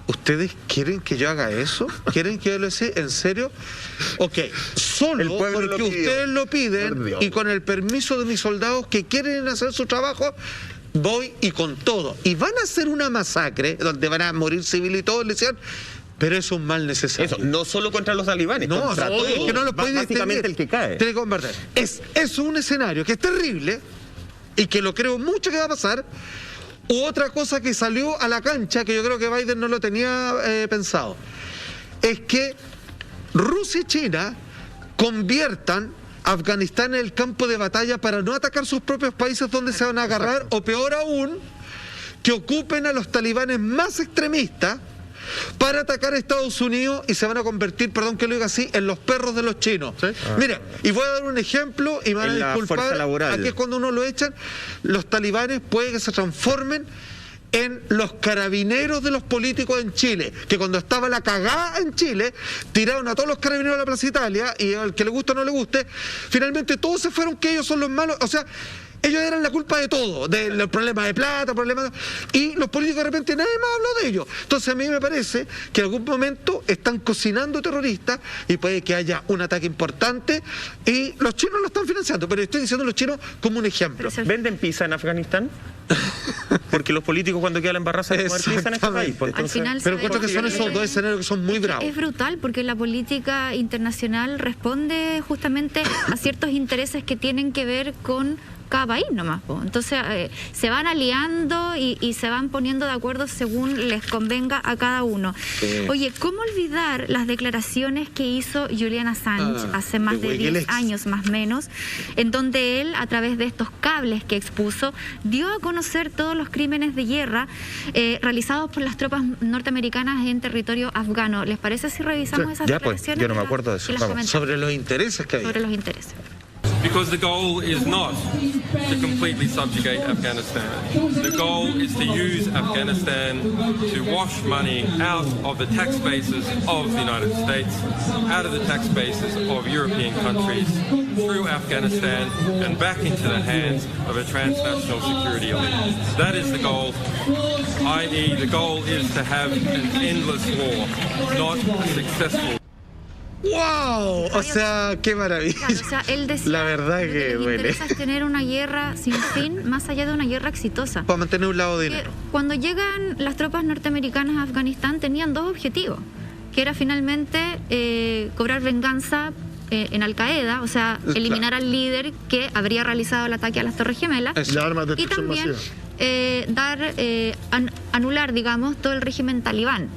¿ustedes quieren que yo haga eso? ¿Quieren que yo lo sea? ¿En serio? Ok, solo porque ustedes lo piden y con el permiso de mis soldados que quieren hacer su trabajo, voy y con todo. Y van a hacer una masacre donde van a morir civiles y todos, le decían, pero es un mal necesario. Eso, no solo contra los talibanes, contra todos. Es que no lo puede básicamente el que cae. Tiene que bombardear. Es un escenario que es terrible y que lo creo mucho que va a pasar. U otra cosa que salió a la cancha, que yo creo que Biden no lo tenía pensado, es que Rusia y China conviertan a Afganistán en el campo de batalla para no atacar sus propios países donde se van a agarrar, o peor aún, que ocupen a los talibanes más extremistas para atacar a Estados Unidos y se van a convertir, perdón que lo diga así, en los perros de los chinos. ¿Sí? Mira, y voy a dar un ejemplo y me van a disculpar, aquí es cuando uno lo echan, los talibanes puede que se transformen en los carabineros de los políticos en Chile, que cuando estaba la cagada en Chile, tiraron a todos los carabineros a la Plaza Italia, y al que le guste o no le guste, finalmente todos se fueron que ellos son los malos, o sea, ellos eran la culpa de todo, de los problemas de plata, y los políticos de repente nadie más habló de ellos. Entonces a mí me parece que en algún momento están cocinando terroristas y puede que haya un ataque importante y los chinos lo están financiando, pero estoy diciendo los chinos como un ejemplo. ¿Venden pizza en Afganistán? Porque los políticos cuando queda la embarrada se comer pizza en este país. Pues, al final pero encuentro que son esos dos escenarios que son muy bravos. Es brutal porque la política internacional responde justamente a ciertos intereses que tienen que ver con cada país nomás. Entonces se van aliando y se van poniendo de acuerdo según les convenga a cada uno. Oye, ¿cómo olvidar las declaraciones que hizo Julian Assange hace más de 10 años más o menos, en donde él, a través de estos cables que expuso, dio a conocer todos los crímenes de guerra realizados por las tropas norteamericanas en territorio afgano? ¿Les parece si revisamos esas declaraciones? Pues, yo no me acuerdo de eso. Sobre los intereses que hay. Sobre los intereses. Because the goal is not to completely subjugate Afghanistan. The goal is to use Afghanistan to wash money out of the tax bases of the United States, out of the tax bases of European countries, through Afghanistan and back into the hands of a transnational security elite. That is the goal, i.e. the goal is to have an endless war, not a successful. ¡Wow! O sea, qué maravilla. Claro, o sea, él decía, la verdad que lo que duele. interesa es tener una guerra sin fin, más allá de una guerra exitosa. Para mantener un lado de dinero. Cuando llegan las tropas norteamericanas a Afganistán tenían dos objetivos, que era finalmente cobrar venganza en Al-Qaeda, o sea, eliminar al líder que habría realizado el ataque a las Torres Gemelas. Y también anular, digamos, todo el régimen talibán,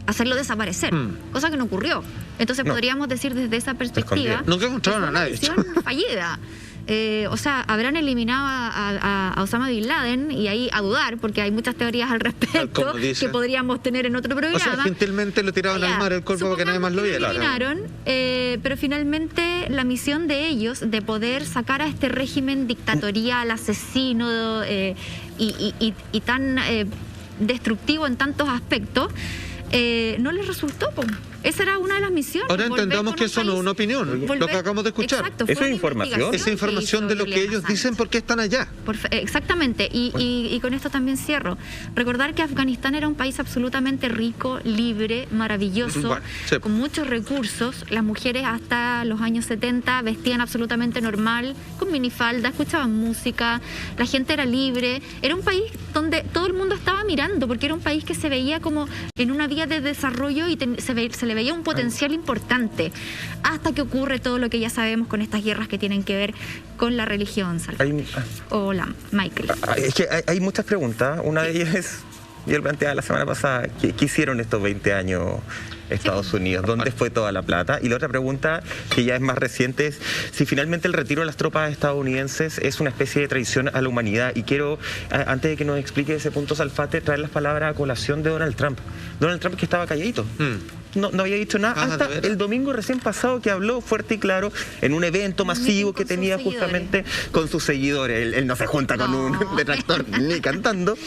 hacerlo desaparecer, cosa que no ocurrió. Entonces podríamos decir desde esa perspectiva, nunca encontraron a nadie. Misión fallida. O sea, habrán eliminado a Osama Bin Laden, y ahí a dudar, porque hay muchas teorías al respecto que podríamos tener en otro programa. O sea, gentilmente lo tiraron al mar el cuerpo para que nadie más lo viera. Lo eliminaron, pero finalmente la misión de ellos, de poder sacar a este régimen dictatorial, asesino y tan destructivo en tantos aspectos, no les resultó. Esa era una de las misiones. Ahora entendamos que eso no es una opinión, lo que acabamos de escuchar. Exacto, ¿eso es información? Esa información de lo que ellos dicen porque están allá. Exactamente, y con esto también cierro. Recordar que Afganistán era un país absolutamente rico, libre, maravilloso, con muchos recursos. Las mujeres hasta los años 70 vestían absolutamente normal, con minifalda, escuchaban música, la gente era libre. Era un país donde todo el mundo estaba mirando, porque era un país que se veía como en una vía de desarrollo y se le veía un potencial importante, hasta que ocurre todo lo que ya sabemos con estas guerras que tienen que ver con la religión. Hola, Michael. Es que hay muchas preguntas. Una de ellas es, yo lo planteaba la semana pasada, ¿qué hicieron estos 20 años Estados Unidos? ¿Dónde fue toda la plata? Y la otra pregunta, que ya es más reciente, es si finalmente el retiro de las tropas estadounidenses es una especie de traición a la humanidad. Y quiero, antes de que nos explique ese punto, Salfate, traer las palabras a colación de Donald Trump. Donald Trump, que estaba calladito. No había dicho nada hasta el domingo recién pasado, que habló fuerte y claro en un evento masivo que tenía justamente con sus seguidores. Él no se junta con un detractor ni cantando.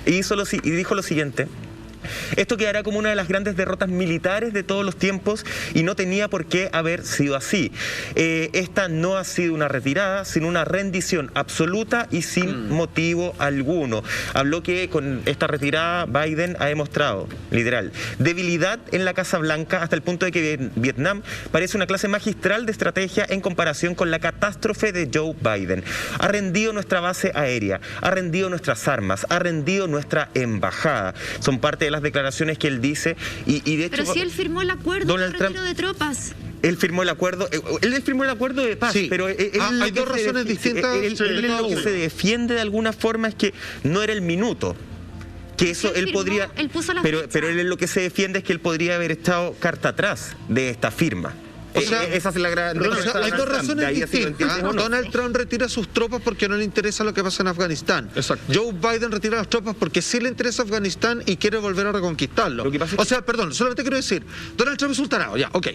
Y dijo lo siguiente: esto quedará como una de las grandes derrotas militares de todos los tiempos y no tenía por qué haber sido así. Esta no ha sido una retirada, sino una rendición absoluta y sin motivo alguno. Habló que con esta retirada Biden ha demostrado, literal, debilidad en la Casa Blanca, hasta el punto de que Vietnam parece una clase magistral de estrategia en comparación con la catástrofe de Joe Biden. Ha rendido nuestra base aérea, ha rendido nuestras armas, ha rendido nuestra embajada. Son parte de las declaraciones que él dice y de hecho... Pero si él firmó el acuerdo de retiro de tropas. Él firmó el acuerdo de paz, pero hay dos razones distintas. Lo que se defiende de alguna forma es que no era el minuto. Que eso él podría... Él puso la pero él lo que se defiende es que él podría haber estado carta atrás de esta firma. O sea, esa es la gran... hay dos razones distintas. Donald Trump retira sus tropas porque no le interesa lo que pasa en Afganistán. Exacto. Joe Biden retira las tropas porque sí le interesa Afganistán y quiere volver a reconquistarlo. Lo que pasa es que... perdón, solamente quiero decir, Donald Trump es un tarado, ya, ok.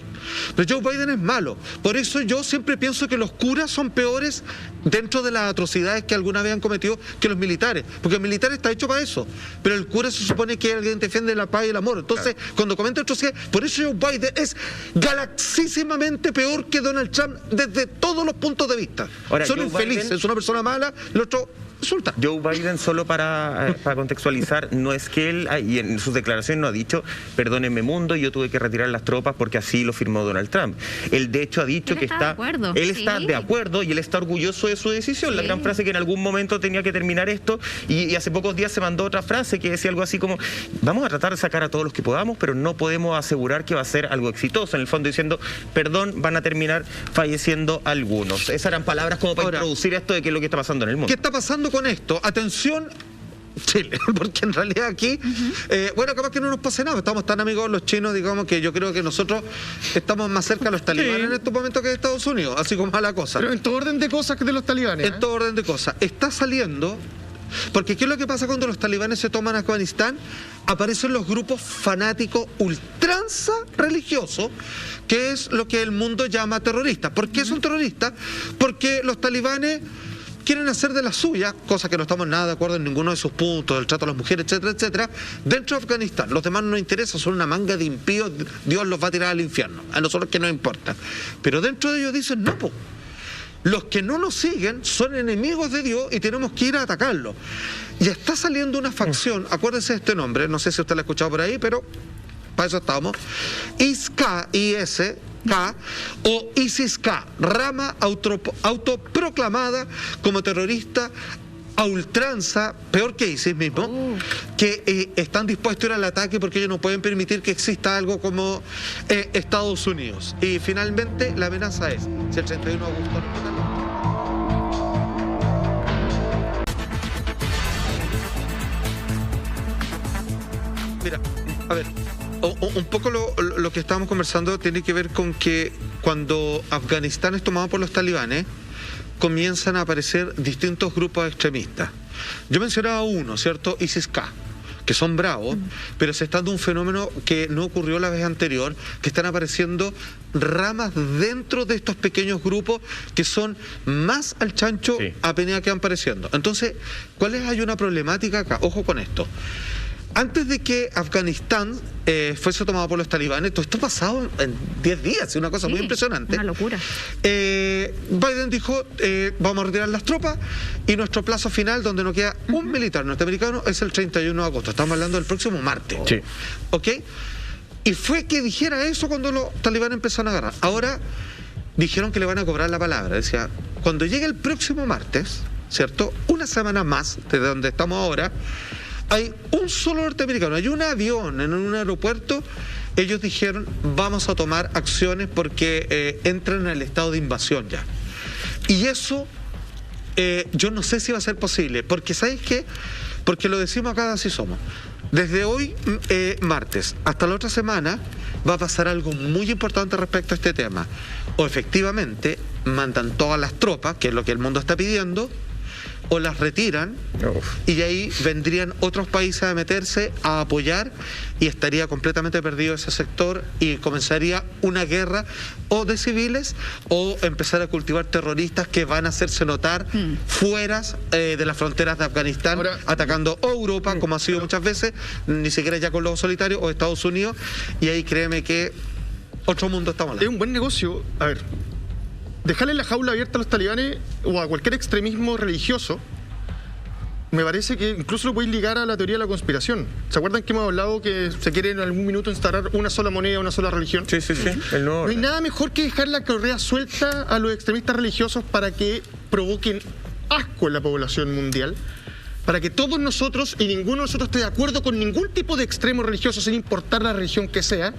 Pero Joe Biden es malo. Por eso yo siempre pienso que los curas son peores dentro de las atrocidades que alguna vez han cometido que los militares. Porque el militar está hecho para eso. Pero el cura se supone que alguien defiende la paz y el amor. Entonces, cuando comenta atrocidades, por eso Joe Biden es galaxísimamente peor que Donald Trump desde todos los puntos de vista. Ahora, son Joe infelices, Biden... es una persona mala, el otro... resulta. Joe Biden, solo para contextualizar, no es que él, y en sus declaraciones no ha dicho, perdónenme mundo, yo tuve que retirar las tropas porque así lo firmó Donald Trump. Él de hecho ha dicho que está de acuerdo y él está orgulloso de su decisión. Sí. La gran frase que en algún momento tenía que terminar esto, y hace pocos días se mandó otra frase que decía algo así como, vamos a tratar de sacar a todos los que podamos, pero no podemos asegurar que va a ser algo exitoso. En el fondo diciendo, perdón, van a terminar falleciendo algunos. Esas eran palabras como para introducir esto de qué es lo que está pasando en el mundo. ¿Qué está pasando con esto? Atención, Chile, porque en realidad aquí, bueno, capaz que no nos pase nada, estamos tan amigos los chinos, digamos, que yo creo que nosotros estamos más cerca de los talibanes en estos momentos que de Estados Unidos, así como a la cosa. Pero en todo orden de cosas que de los talibanes. En todo orden de cosas. Está saliendo, porque ¿qué es lo que pasa cuando los talibanes se toman Afganistán? Aparecen los grupos fanáticos ultranza religiosos, que es lo que el mundo llama terroristas. ¿Por qué son terroristas? Porque los talibanes quieren hacer de las suyas, cosa que no estamos nada de acuerdo en ninguno de sus puntos, el trato a las mujeres, etcétera, etcétera, dentro de Afganistán. Los demás no nos interesa, son una manga de impíos, Dios los va a tirar al infierno, a nosotros que no importa. Pero dentro de ellos dicen, no, po, los que no nos siguen son enemigos de Dios y tenemos que ir a atacarlos. Y está saliendo una facción, acuérdense de este nombre, no sé si usted lo ha escuchado por ahí, pero para eso estamos, ISK, IS-K o ISIS-K, rama autoproclamada como terrorista a ultranza, peor que ISIS mismo, que están dispuestos a ir al ataque porque ellos no pueden permitir que exista algo como Estados Unidos. Y finalmente la amenaza es, si el 31 de agosto no... Mira, a ver, un poco lo que estábamos conversando tiene que ver con que cuando Afganistán es tomado por los talibanes, comienzan a aparecer distintos grupos extremistas. Yo mencionaba uno, ¿cierto? ISIS-K, que son bravos, pero se está dando un fenómeno que no ocurrió la vez anterior, que están apareciendo ramas dentro de estos pequeños grupos que son más al chancho a medida que van apareciendo. Entonces, hay una problemática acá? Ojo con esto. Antes de que Afganistán fuese tomado por los talibanes, todo esto pasado en 10 días, es una cosa muy impresionante. Una locura. Biden dijo, vamos a retirar las tropas y nuestro plazo final, donde no queda un militar norteamericano, es el 31 de agosto. Estamos hablando del próximo martes. Sí. ¿Ok? Y fue que dijera eso cuando los talibanes empezaron a agarrar. Ahora dijeron que le van a cobrar la palabra. Decía, cuando llegue el próximo martes, ¿cierto? Una semana más de donde estamos ahora, hay un solo norteamericano, hay un avión en un aeropuerto, ellos dijeron, vamos a tomar acciones porque entran en el estado de invasión ya. Y eso, yo no sé si va a ser posible, porque ¿sabes qué? Porque lo decimos acá, así somos. Desde hoy, martes, hasta la otra semana, va a pasar algo muy importante respecto a este tema. O efectivamente, mandan todas las tropas, que es lo que el mundo está pidiendo, o las retiran y ahí vendrían otros países a meterse, a apoyar y estaría completamente perdido ese sector y comenzaría una guerra o de civiles o empezar a cultivar terroristas que van a hacerse notar fuera de las fronteras de Afganistán, atacando a Europa, como ha sido muchas veces, ni siquiera ya con lobos solitarios, o Estados Unidos, y ahí créeme que otro mundo estamos hablando. Es un buen negocio, a ver, dejarle la jaula abierta a los talibanes o a cualquier extremismo religioso, me parece que incluso lo podéis ligar a la teoría de la conspiración. ¿Se acuerdan que hemos hablado que se quiere en algún minuto instaurar una sola moneda, una sola religión? Sí. No hay nada mejor que dejar la correa suelta a los extremistas religiosos para que provoquen asco en la población mundial, para que todos nosotros y ninguno de nosotros esté de acuerdo con ningún tipo de extremo religioso, sin importar la religión que sea.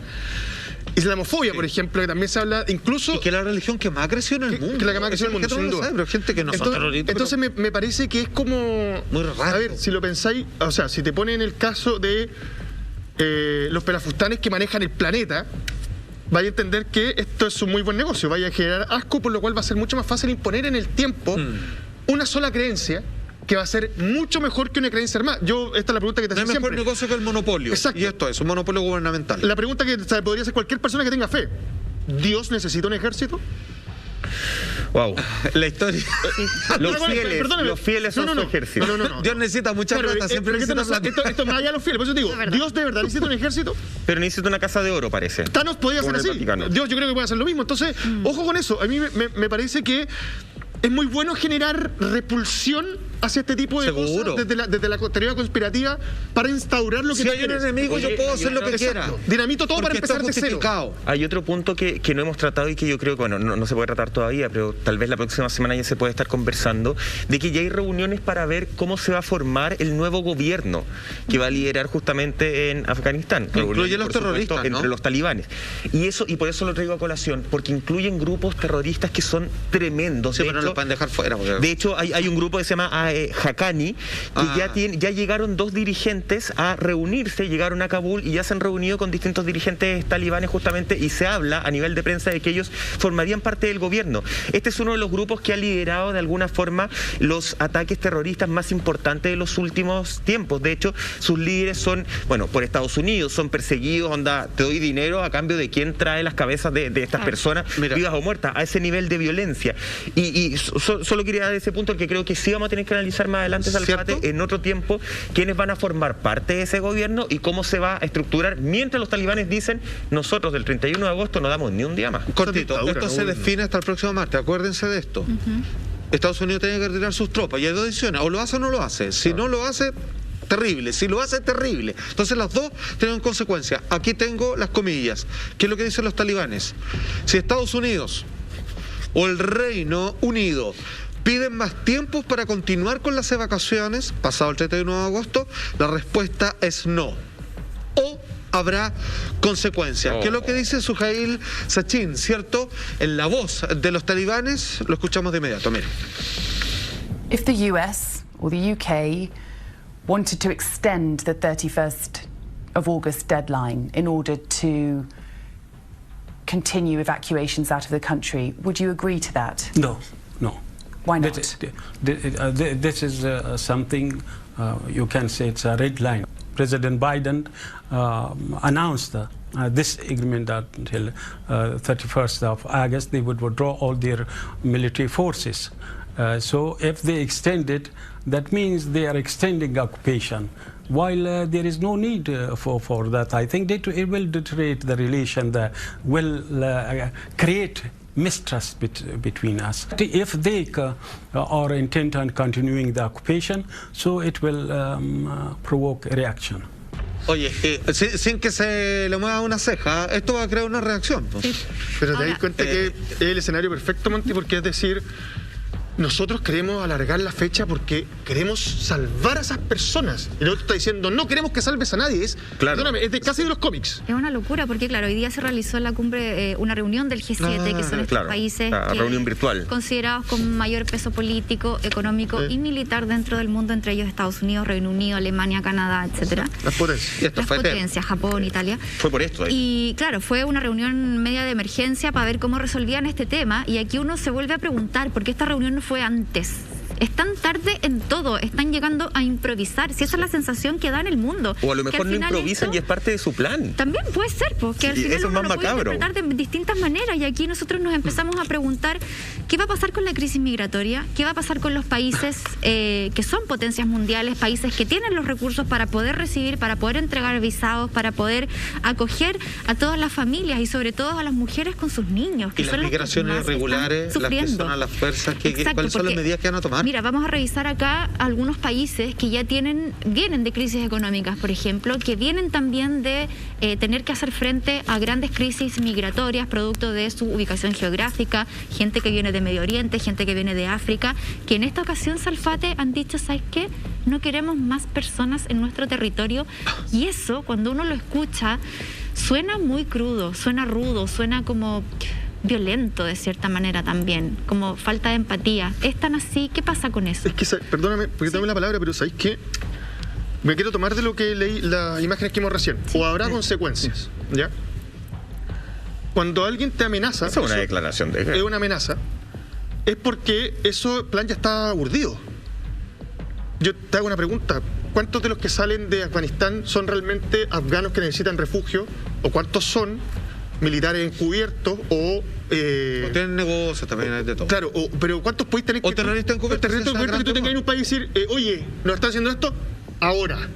Islamofobia, por ejemplo, que también se habla incluso... Y que la religión que más creció en el mundo. Que la que más creció en el mundo, sin duda. Pero gente que no son terroristas. Entonces me parece que es como... Muy raro. A ver, si lo pensáis, o sea, si te ponen en el caso de los pelafustanes que manejan el planeta, vaya a entender que esto es un muy buen negocio, vaya a generar asco, por lo cual va a ser mucho más fácil imponer en el tiempo una sola creencia que va a ser mucho mejor que una creencia armada. Esta es la pregunta que te hacía siempre. No es mejor negocio que el monopolio. Exacto. Y esto es un monopolio gubernamental. La pregunta que podría hacer cualquier persona que tenga fe. ¿Dios necesita un ejército? Wow. La historia. Los fieles son su ejército. No. Dios necesita mucha plata, siempre necesita plata. Esto más allá de los fieles. Por eso te digo, ¿Dios de verdad necesita un ejército? Pero necesita una casa de oro, parece. Thanos podía hacer así. Dios yo creo que puede hacer lo mismo. Entonces, ojo con eso. A mí me parece que es muy bueno generar repulsión hacia este tipo de cosas desde la teoría conspirativa para instaurar lo que si hay un enemigo, yo puedo hacer lo que quiera. Dinamito todo para empezar de cero. Hay otro punto que no hemos tratado y que yo creo que no se puede tratar todavía, pero tal vez la próxima semana ya se puede estar conversando, de que ya hay reuniones para ver cómo se va a formar el nuevo gobierno que va a liderar justamente en Afganistán. Incluye los terroristas, entre los talibanes. Y por eso lo traigo a colación, porque incluyen grupos terroristas que son tremendos. Sí, pero no los pueden dejar fuera. De hecho, hay un grupo que se llama Haqqani, que ya llegaron 2 dirigentes a reunirse, llegaron a Kabul y ya se han reunido con distintos dirigentes talibanes justamente, y se habla a nivel de prensa de que ellos formarían parte del gobierno. Este es uno de los grupos que ha liderado de alguna forma los ataques terroristas más importantes de los últimos tiempos. De hecho, sus líderes son, por Estados Unidos, son perseguidos, te doy dinero a cambio de quién trae las cabezas de estas personas, vivas o muertas, a ese nivel de violencia. Y solo quería dar ese punto, que creo que sí vamos a tener que analizar más adelante, Salfate, en otro tiempo, quiénes van a formar parte de ese gobierno y cómo se va a estructurar, mientras los talibanes dicen, nosotros del 31 de agosto no damos ni un día más. Cortito, esto se define hasta el próximo martes, acuérdense de esto. Estados Unidos tiene que retirar sus tropas y hay 2 decisiones, o lo hace o no lo hace. Si no lo hace, terrible. Si lo hace, terrible. Entonces las dos tienen consecuencias. Aquí tengo las comillas. ¿Qué es lo que dicen los talibanes? Si Estados Unidos o el Reino Unido piden más tiempos para continuar con las evacuaciones, pasado el 31 de agosto, la respuesta es no. O habrá consecuencias. ¿Qué es lo que dice Suhail Sachin, cierto? En la voz de los talibanes, lo escuchamos de inmediato. Mire. If the US or the UK wanted to extend the 31st of August deadline in order to continue evacuations out of the country, would you agree to that? No. Why not? This is something, you can say it's a red line. President Biden announced this agreement that until 31st of August they would withdraw all their military forces. So if they extend it, that means they are extending occupation. While there is no need for that, I think it will deteriorate the relation, will create mistrust between us. If they are intent on continuing the occupation, so it will provoke a reaction. Oye, sin que se le mueva una ceja, esto va a crear una reacción. Sí. Pero te das cuenta que es el escenario perfecto, Monty, porque es decir, nosotros queremos alargar la fecha porque queremos salvar a esas personas. Y el otro está diciendo, no queremos que salves a nadie. Perdóname, es de casi de los cómics. Es una locura porque, claro, hoy día se realizó en la cumbre una reunión del G7, que son estos países reunión virtual, considerados con mayor peso político, económico y militar dentro del mundo, entre ellos Estados Unidos, Reino Unido, Alemania, Canadá, etcétera. Las potencias, Japón, Italia. Fue por esto. Y claro, fue una reunión media de emergencia para ver cómo resolvían este tema, y aquí uno se vuelve a preguntar por qué esta reunión no fue antes. Están tarde en todo, están llegando a improvisar, si esa es la sensación que da en el mundo. O a lo mejor no improvisan y es parte de su plan. También puede ser, porque al final uno lo puede interpretar de distintas maneras, y aquí nosotros nos empezamos a preguntar qué va a pasar con la crisis migratoria, qué va a pasar con los países que son potencias mundiales, países que tienen los recursos para poder recibir, para poder entregar visados, para poder acoger a todas las familias y sobre todo a las mujeres con sus niños. Que y son las migraciones irregulares, las que son a las fuerzas, ¿cuáles son las medidas que van a tomar? Mira, vamos a revisar acá algunos países que ya vienen de crisis económicas, por ejemplo, que vienen también de tener que hacer frente a grandes crisis migratorias, producto de su ubicación geográfica, gente que viene de Medio Oriente, gente que viene de África, que en esta ocasión, Salfate, han dicho, ¿sabes qué? No queremos más personas en nuestro territorio, y eso, cuando uno lo escucha, suena muy crudo, suena rudo, suena como violento de cierta manera también, como falta de empatía. ¿Es tan así? ¿Qué pasa con eso? Es que, perdóname, porque te doy la palabra, pero ¿sabéis qué? Me quiero tomar de lo que leí, las imágenes que vimos recién. O habrá consecuencias, ¿ya? cuando alguien te amenaza... Esa es una declaración de guerra. Es una amenaza. Es porque eso plan ya está urdido. Yo te hago una pregunta. ¿Cuántos de los que salen de Afganistán son realmente afganos que necesitan refugio? ¿O cuántos son militares encubiertos o... tienen negocios también, hay de todo. Claro, pero ¿cuántos podéis tener? O terroristas encubiertos. Terroristas encubiertos que tú tengas en un país y decir, oye, ¿nos están haciendo esto? Ahora.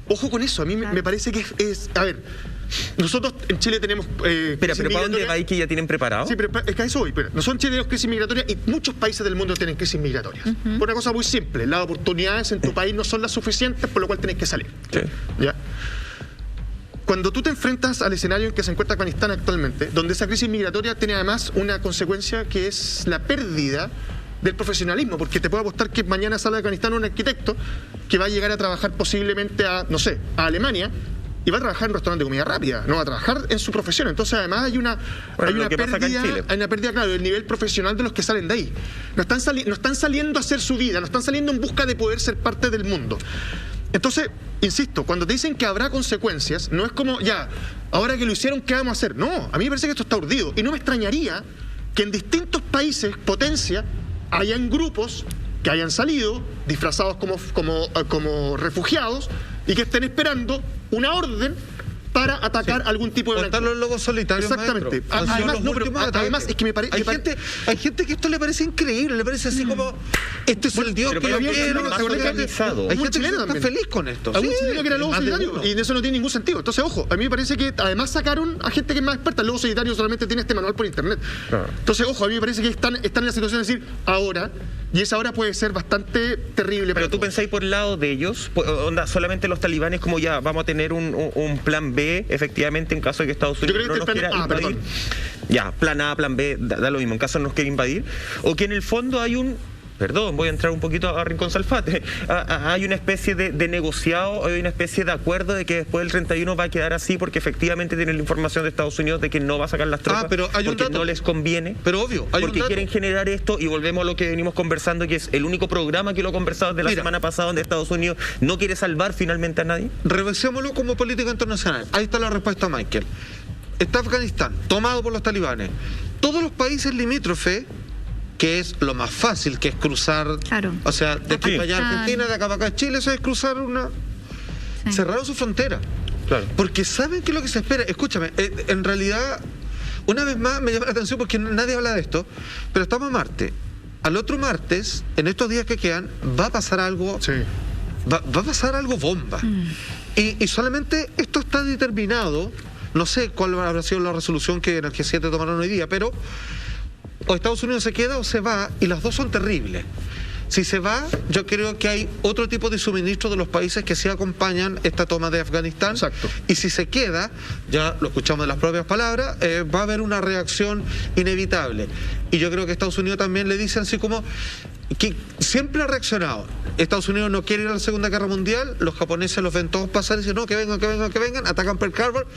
Ojo con eso, a mí me parece que es... A ver, nosotros en Chile tenemos... pero ¿para dónde va y que ya tienen preparado? Sí, pero es que a eso voy. Nosotros en Chile tenemos crisis migratoria y muchos países del mundo tienen crisis migratorias. Por una cosa muy simple, las oportunidades en tu país no son las suficientes, por lo cual tenés que salir. Sí. ¿Ya? Cuando tú te enfrentas al escenario en que se encuentra Afganistán actualmente, donde esa crisis migratoria tiene además una consecuencia que es la pérdida del profesionalismo, porque te puedo apostar que mañana sale de Afganistán un arquitecto que va a llegar a trabajar posiblemente a, no sé, a Alemania, y va a trabajar en un restaurante de comida rápida, no va a trabajar en su profesión. Entonces además hay una pérdida, claro, del nivel profesional de los que salen de ahí. No están saliendo a hacer su vida, no están saliendo en busca de poder ser parte del mundo. Entonces, insisto, cuando te dicen que habrá consecuencias, no es como, ya, ahora que lo hicieron, ¿qué vamos a hacer? No, a mí me parece que esto está urdido. Y no me extrañaría que en distintos países, potencia, hayan grupos que hayan salido disfrazados como refugiados y que estén esperando una orden para atacar algún tipo de... Montar los lobos solitarios. Exactamente. Además, es que me parece... Hay gente que esto le parece increíble, le parece así como... Este es el Dios que yo quiero. Hay gente que está feliz con esto. Hay un chileno que era lobo solitario y eso no tiene ningún sentido. Entonces, ojo, a mí me parece que además sacaron a gente que es más experta. El lobo solitario solamente tiene este manual por internet. Entonces, ojo, a mí me parece que están en la situación de decir ahora, y esa hora puede ser bastante terrible. Pero tú pensáis por el lado de ellos, onda, solamente los talibanes como ya vamos a tener un plan B, efectivamente, en caso de que Estados Unidos no nos quiera invadir. Ya, plan A, plan B, da lo mismo, en caso de nos quiera invadir. O que en el fondo hay voy a entrar un poquito a Rincón Salfate. Hay una especie de negociado, hay una especie de acuerdo de que después del 31 va a quedar así porque efectivamente tienen la información de Estados Unidos de que no va a sacar las tropas pero hay porque no les conviene. Pero obvio, porque quieren generar esto y volvemos a lo que venimos conversando, que es el único programa que lo he conversado desde la semana pasada donde Estados Unidos no quiere salvar finalmente a nadie. Revisémoslo como política internacional. Ahí está la respuesta, Michael. Está Afganistán, tomado por los talibanes. Todos los países limítrofes, que es lo más fácil, que es cruzar, o sea, de aquí para allá Argentina, de acá para acá Chile, eso es cruzar una... Sí. Cerraron su frontera. Claro. Porque saben que es lo que se espera. Escúchame, en realidad, una vez más me llama la atención porque nadie habla de esto, pero estamos a martes. Al otro martes, en estos días que quedan, va a pasar algo... Sí. Va a pasar algo bomba. Y solamente esto está determinado, no sé cuál habrá sido la resolución que en el G7 tomaron hoy día, pero... o Estados Unidos se queda o se va, y las dos son terribles. Si se va, yo creo que hay otro tipo de suministro de los países que sí acompañan esta toma de Afganistán. Exacto. Y si se queda, ya lo escuchamos de las propias palabras, va a haber una reacción inevitable. Y yo creo que Estados Unidos también le dice así como que siempre ha reaccionado. Estados Unidos no quiere ir a la Segunda Guerra Mundial, los japoneses los ven todos pasar y dicen, no, que vengan, atacan Pearl Harbor,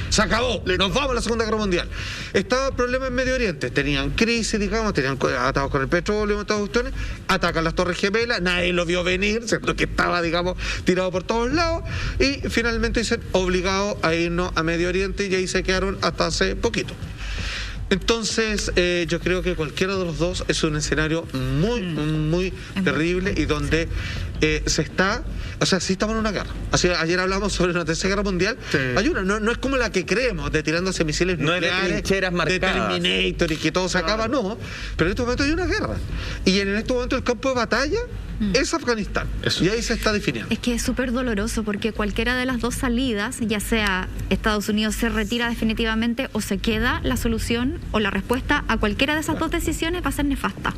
se acabó, nos vamos a la Segunda Guerra Mundial. Estaba el problema en Medio Oriente, tenían crisis, digamos, tenían atados con el petróleo, todas cuestiones, atacan las Torres Gemelas, nadie lo vio venir, siendo que estaba, digamos, tirado por todos lados, y finalmente dicen, obligados a irnos a Medio Oriente, y ahí se quedaron hasta hace poquito. Entonces, yo creo que cualquiera de los dos es un escenario muy terrible y donde sí estamos en una guerra. Así, ayer hablamos sobre una tercera guerra mundial. Sí. Hay una, no es como la que creemos, de tirándose misiles nucleares, no es de trincheras marcadas, de Terminator y que todo se acaba, no. Pero en este momento hay una guerra. Y en este momento el campo de batalla es Afganistán. Eso. Y ahí se está definiendo. Es que es súper doloroso porque cualquiera de las dos salidas, ya sea Estados Unidos se retira definitivamente o se queda, la solución o la respuesta a cualquiera de esas dos decisiones va a ser nefasta.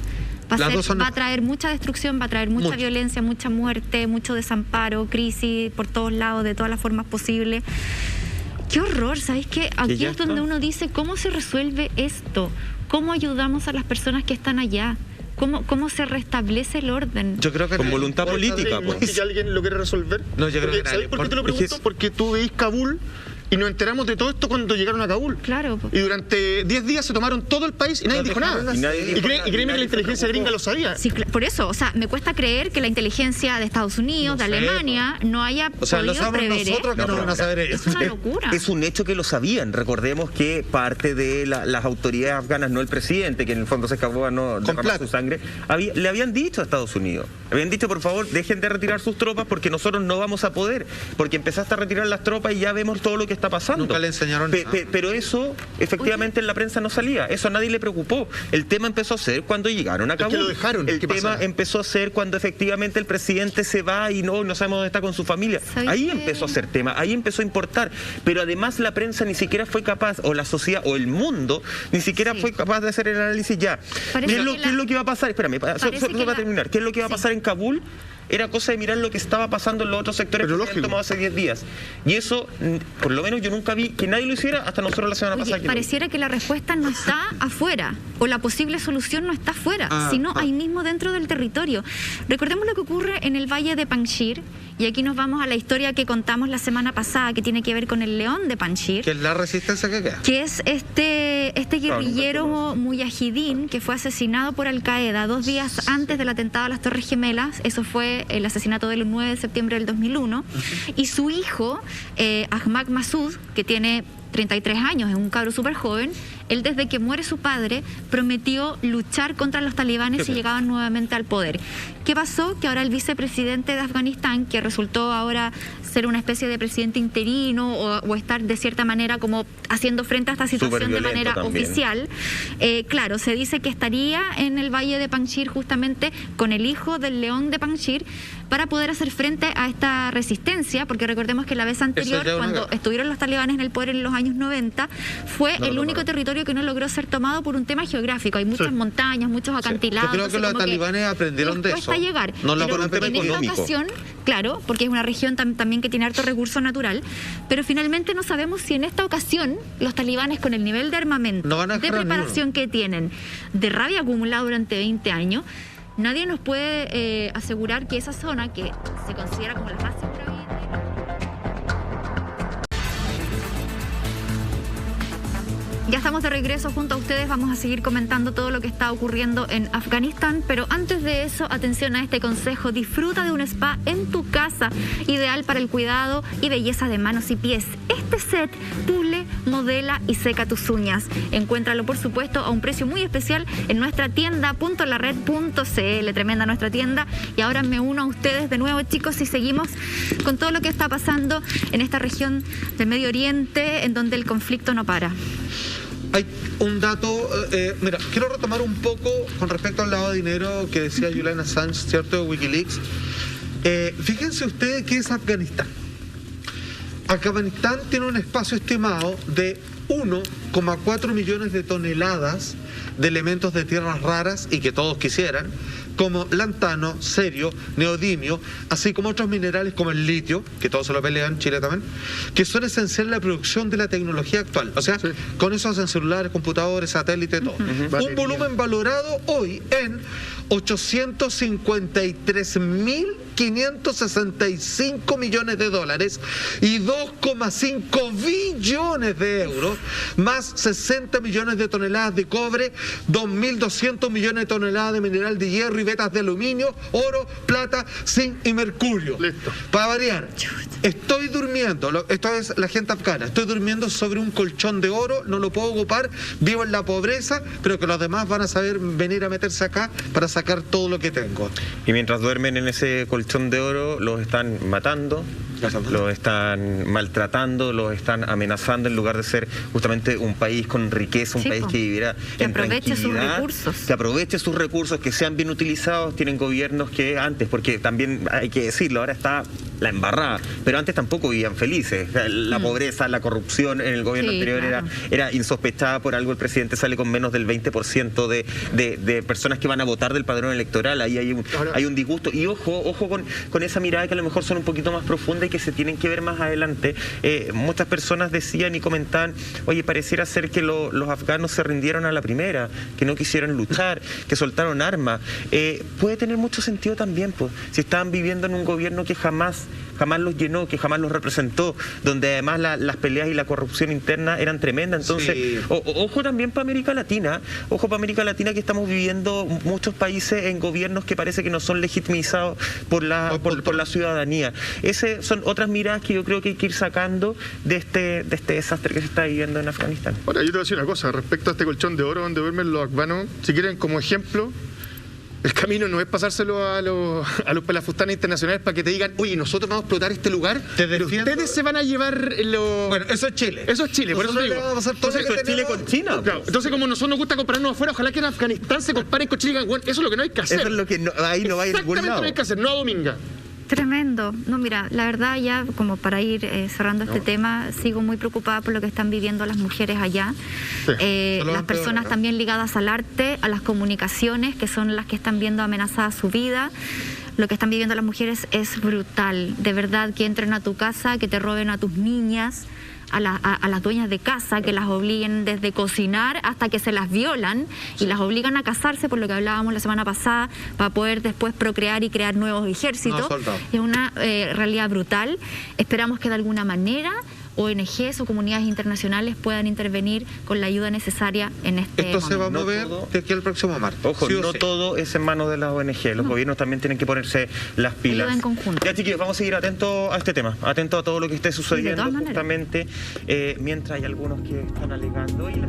Va a traer mucha destrucción, va a traer mucha violencia, mucha muerte, mucho desamparo, crisis por todos lados, de todas las formas posibles. ¡Qué horror! ¿Sabéis qué? Aquí es donde uno dice, ¿cómo se resuelve esto? ¿Cómo ayudamos a las personas que están allá? ¿Cómo se restablece el orden? Yo creo que con voluntad política, pues. Si alguien lo quiere resolver. No, yo creo que ¿sabes por qué te lo pregunto? Porque tú veis Kabul Y nos enteramos de todo esto cuando llegaron a Kabul. Claro. Y durante 10 días se tomaron todo el país y nadie dijo nada. Y créeme que la inteligencia gringa lo sabía. Sí, por eso, o sea, me cuesta creer que la inteligencia de Estados Unidos, de Alemania, no haya podido prever nosotros que no van a saber ellos. Es una locura. Es un hecho que lo sabían. Recordemos que parte de las autoridades afganas, no el presidente, que en el fondo se escapó a no derramar su sangre, le habían dicho a Estados Unidos, habían dicho, por favor, dejen de retirar sus tropas porque nosotros no vamos a poder, porque empezaste a retirar las tropas y ya vemos todo lo que está pasando. Nunca le enseñaron nada. Pero eso, efectivamente, en la prensa no salía. Eso a nadie le preocupó. El tema empezó a ser cuando llegaron a Kabul. Es que lo dejaron. El tema empezó a ser cuando efectivamente el presidente se va y no sabemos dónde está con su familia. Ahí empezó a ser tema, ahí empezó a importar. Pero además la prensa ni siquiera fue capaz, o la sociedad, o el mundo, ni siquiera fue capaz de hacer el análisis ya. ¿Qué es lo que iba a pasar? Espérame, solo para terminar. ¿Qué es lo que iba a pasar en Kabul? Era cosa de mirar lo que estaba pasando en los otros sectores que se habían tomado hace 10 días. Y eso, por lo menos yo nunca vi que nadie lo hiciera hasta nosotros la semana pasada. Pareciera que la respuesta no está afuera, o la posible solución no está afuera, sino ahí mismo dentro del territorio. Recordemos lo que ocurre en el Valle de Panjshir, y aquí nos vamos a la historia que contamos la semana pasada, que tiene que ver con el león de Panjshir. Que es la resistencia que queda. Que es este guerrillero mujahidín que fue asesinado por Al-Qaeda 2 días antes del atentado a las Torres Gemelas. Eso fue el asesinato del 9 de septiembre del 2001. Y su hijo, Ahmad Massoud, que tiene 33 años, es un cabro súper joven, él desde que muere su padre prometió luchar contra los talibanes si llegaban nuevamente al poder. ¿Qué pasó? Que ahora el vicepresidente de Afganistán, que resultó ahora ser una especie de presidente interino o estar de cierta manera como haciendo frente a esta situación de manera oficial, claro, se dice que estaría en el Valle de Panjshir justamente con el hijo del león de Panjshir para poder hacer frente a esta resistencia, porque recordemos que la vez anterior, cuando estuvieron los talibanes en el poder en los años 90, fue el único territorio que no logró ser tomado por un tema geográfico. Hay muchas montañas, muchos acantilados. Yo creo que los talibanes aprendieron de eso. Llegar. No lo pero en esta ocasión, claro, porque es una región también que tiene harto recurso natural, pero finalmente no sabemos si en esta ocasión los talibanes, con el nivel de armamento, de preparación que tienen, de rabia acumulada durante 20 años, nadie nos puede asegurar que esa zona, que se considera como la más segura hoy en día. Ya estamos de regreso junto a ustedes, vamos a seguir comentando todo lo que está ocurriendo en Afganistán, pero antes de eso, atención a este consejo: disfruta de un spa en tu casa, ideal para el cuidado y belleza de manos y pies. Este set pule, modela y seca tus uñas. Encuéntralo, por supuesto, a un precio muy especial en nuestra tienda .lared.cl, tremenda nuestra tienda. Y ahora me uno a ustedes de nuevo, chicos, y seguimos con todo lo que está pasando en esta región del Medio Oriente, en donde el conflicto no para. Hay un dato, mira, quiero retomar un poco con respecto al lavado de dinero que decía Julian Assange, ¿cierto?, de Wikileaks. Fíjense ustedes qué es Afganistán. Afganistán tiene un espacio estimado de 1,4 millones de toneladas de elementos de tierras raras y que todos quisieran, como lantano, cerio, neodimio, así como otros minerales como el litio, que todos se lo pelean, Chile también, que son esenciales en la producción de la tecnología actual. O sea, con eso hacen celulares, computadores, satélites, todo. Un volumen valorado hoy en 853.565 millones de dólares y 2,5 billones de euros, más 60 millones de toneladas de cobre, 2.200 millones de toneladas de mineral de hierro y vetas de aluminio, oro, plata, zinc y mercurio. Listo. Para variar, estoy durmiendo, esto es la gente afgana, estoy durmiendo sobre un colchón de oro, no lo puedo ocupar, vivo en la pobreza, pero que los demás van a saber venir a meterse acá para sacar todo lo que tengo. Y mientras duermen en ese colchón de oro, los están matando, los están maltratando, los están amenazando, en lugar de ser justamente un país con riqueza, un país que viviera en tranquilidad, que aproveche sus recursos, que sean bien utilizados. Tienen gobiernos que antes, porque también hay que decirlo, ahora está la embarrada, pero antes tampoco vivían felices. La pobreza, la corrupción en el gobierno anterior era insospechada. Por algo el presidente sale con menos del 20% de personas que van a votar del padrón electoral. Ahí hay un disgusto. Y ojo con esa mirada que a lo mejor son un poquito más profunda y que se tienen que ver más adelante. Muchas personas decían y comentaban, oye, pareciera ser que los afganos se rindieron a la primera, que no quisieron luchar, que soltaron armas. Puede tener mucho sentido también, pues, si estaban viviendo en un gobierno que jamás jamás los llenó, que jamás los representó, donde además las peleas y la corrupción interna eran tremendas. Entonces, sí. Ojo también para América Latina, que estamos viviendo muchos países en gobiernos que parece que no son legitimizados por la ciudadanía. Esas son otras miradas que yo creo que hay que ir sacando de este desastre que se está viviendo en Afganistán. Ahora, yo te voy a decir una cosa, respecto a este colchón de oro donde duermen los afganos, si quieren como ejemplo, el camino no es pasárselo a los pelafustanes internacionales para que te digan, oye, nosotros vamos a explotar este lugar, pero ustedes se van a llevar los... Bueno, eso es Chile. Eso es Chile, por eso digo. Entonces, eso es Chile con China. Claro, entonces, como nosotros nos gusta compararnos afuera, ojalá que en Afganistán se comparen con Chile y digan, bueno, eso es lo que no hay que hacer. Eso es lo que ahí no va a ir a ningún lado. Exactamente lo que hay que hacer, no a Dominga. Tremendo. No, mira, la verdad ya como para ir cerrando este tema, sigo muy preocupada por lo que están viviendo las mujeres allá. Sí. Las personas también ligadas al arte, a las comunicaciones, que son las que están viendo amenazada su vida. Lo que están viviendo las mujeres es brutal. De verdad, que entren a tu casa, que te roben a tus niñas, a las dueñas de casa, que las obliguen desde cocinar hasta que se las violan y las obligan a casarse, por lo que hablábamos la semana pasada, para poder después procrear y crear nuevos ejércitos. Es una realidad brutal. Esperamos que de alguna manera ONGs o comunidades internacionales puedan intervenir con la ayuda necesaria en este Esto se va a mover de aquí al próximo martes. Ojo, no todo es en manos de las ONG. Los gobiernos también tienen que ponerse las pilas. Ayuda en conjunto. Ya, chiquillos, vamos a seguir atentos a este tema, atentos a todo lo que esté sucediendo justamente mientras hay algunos que están alegando y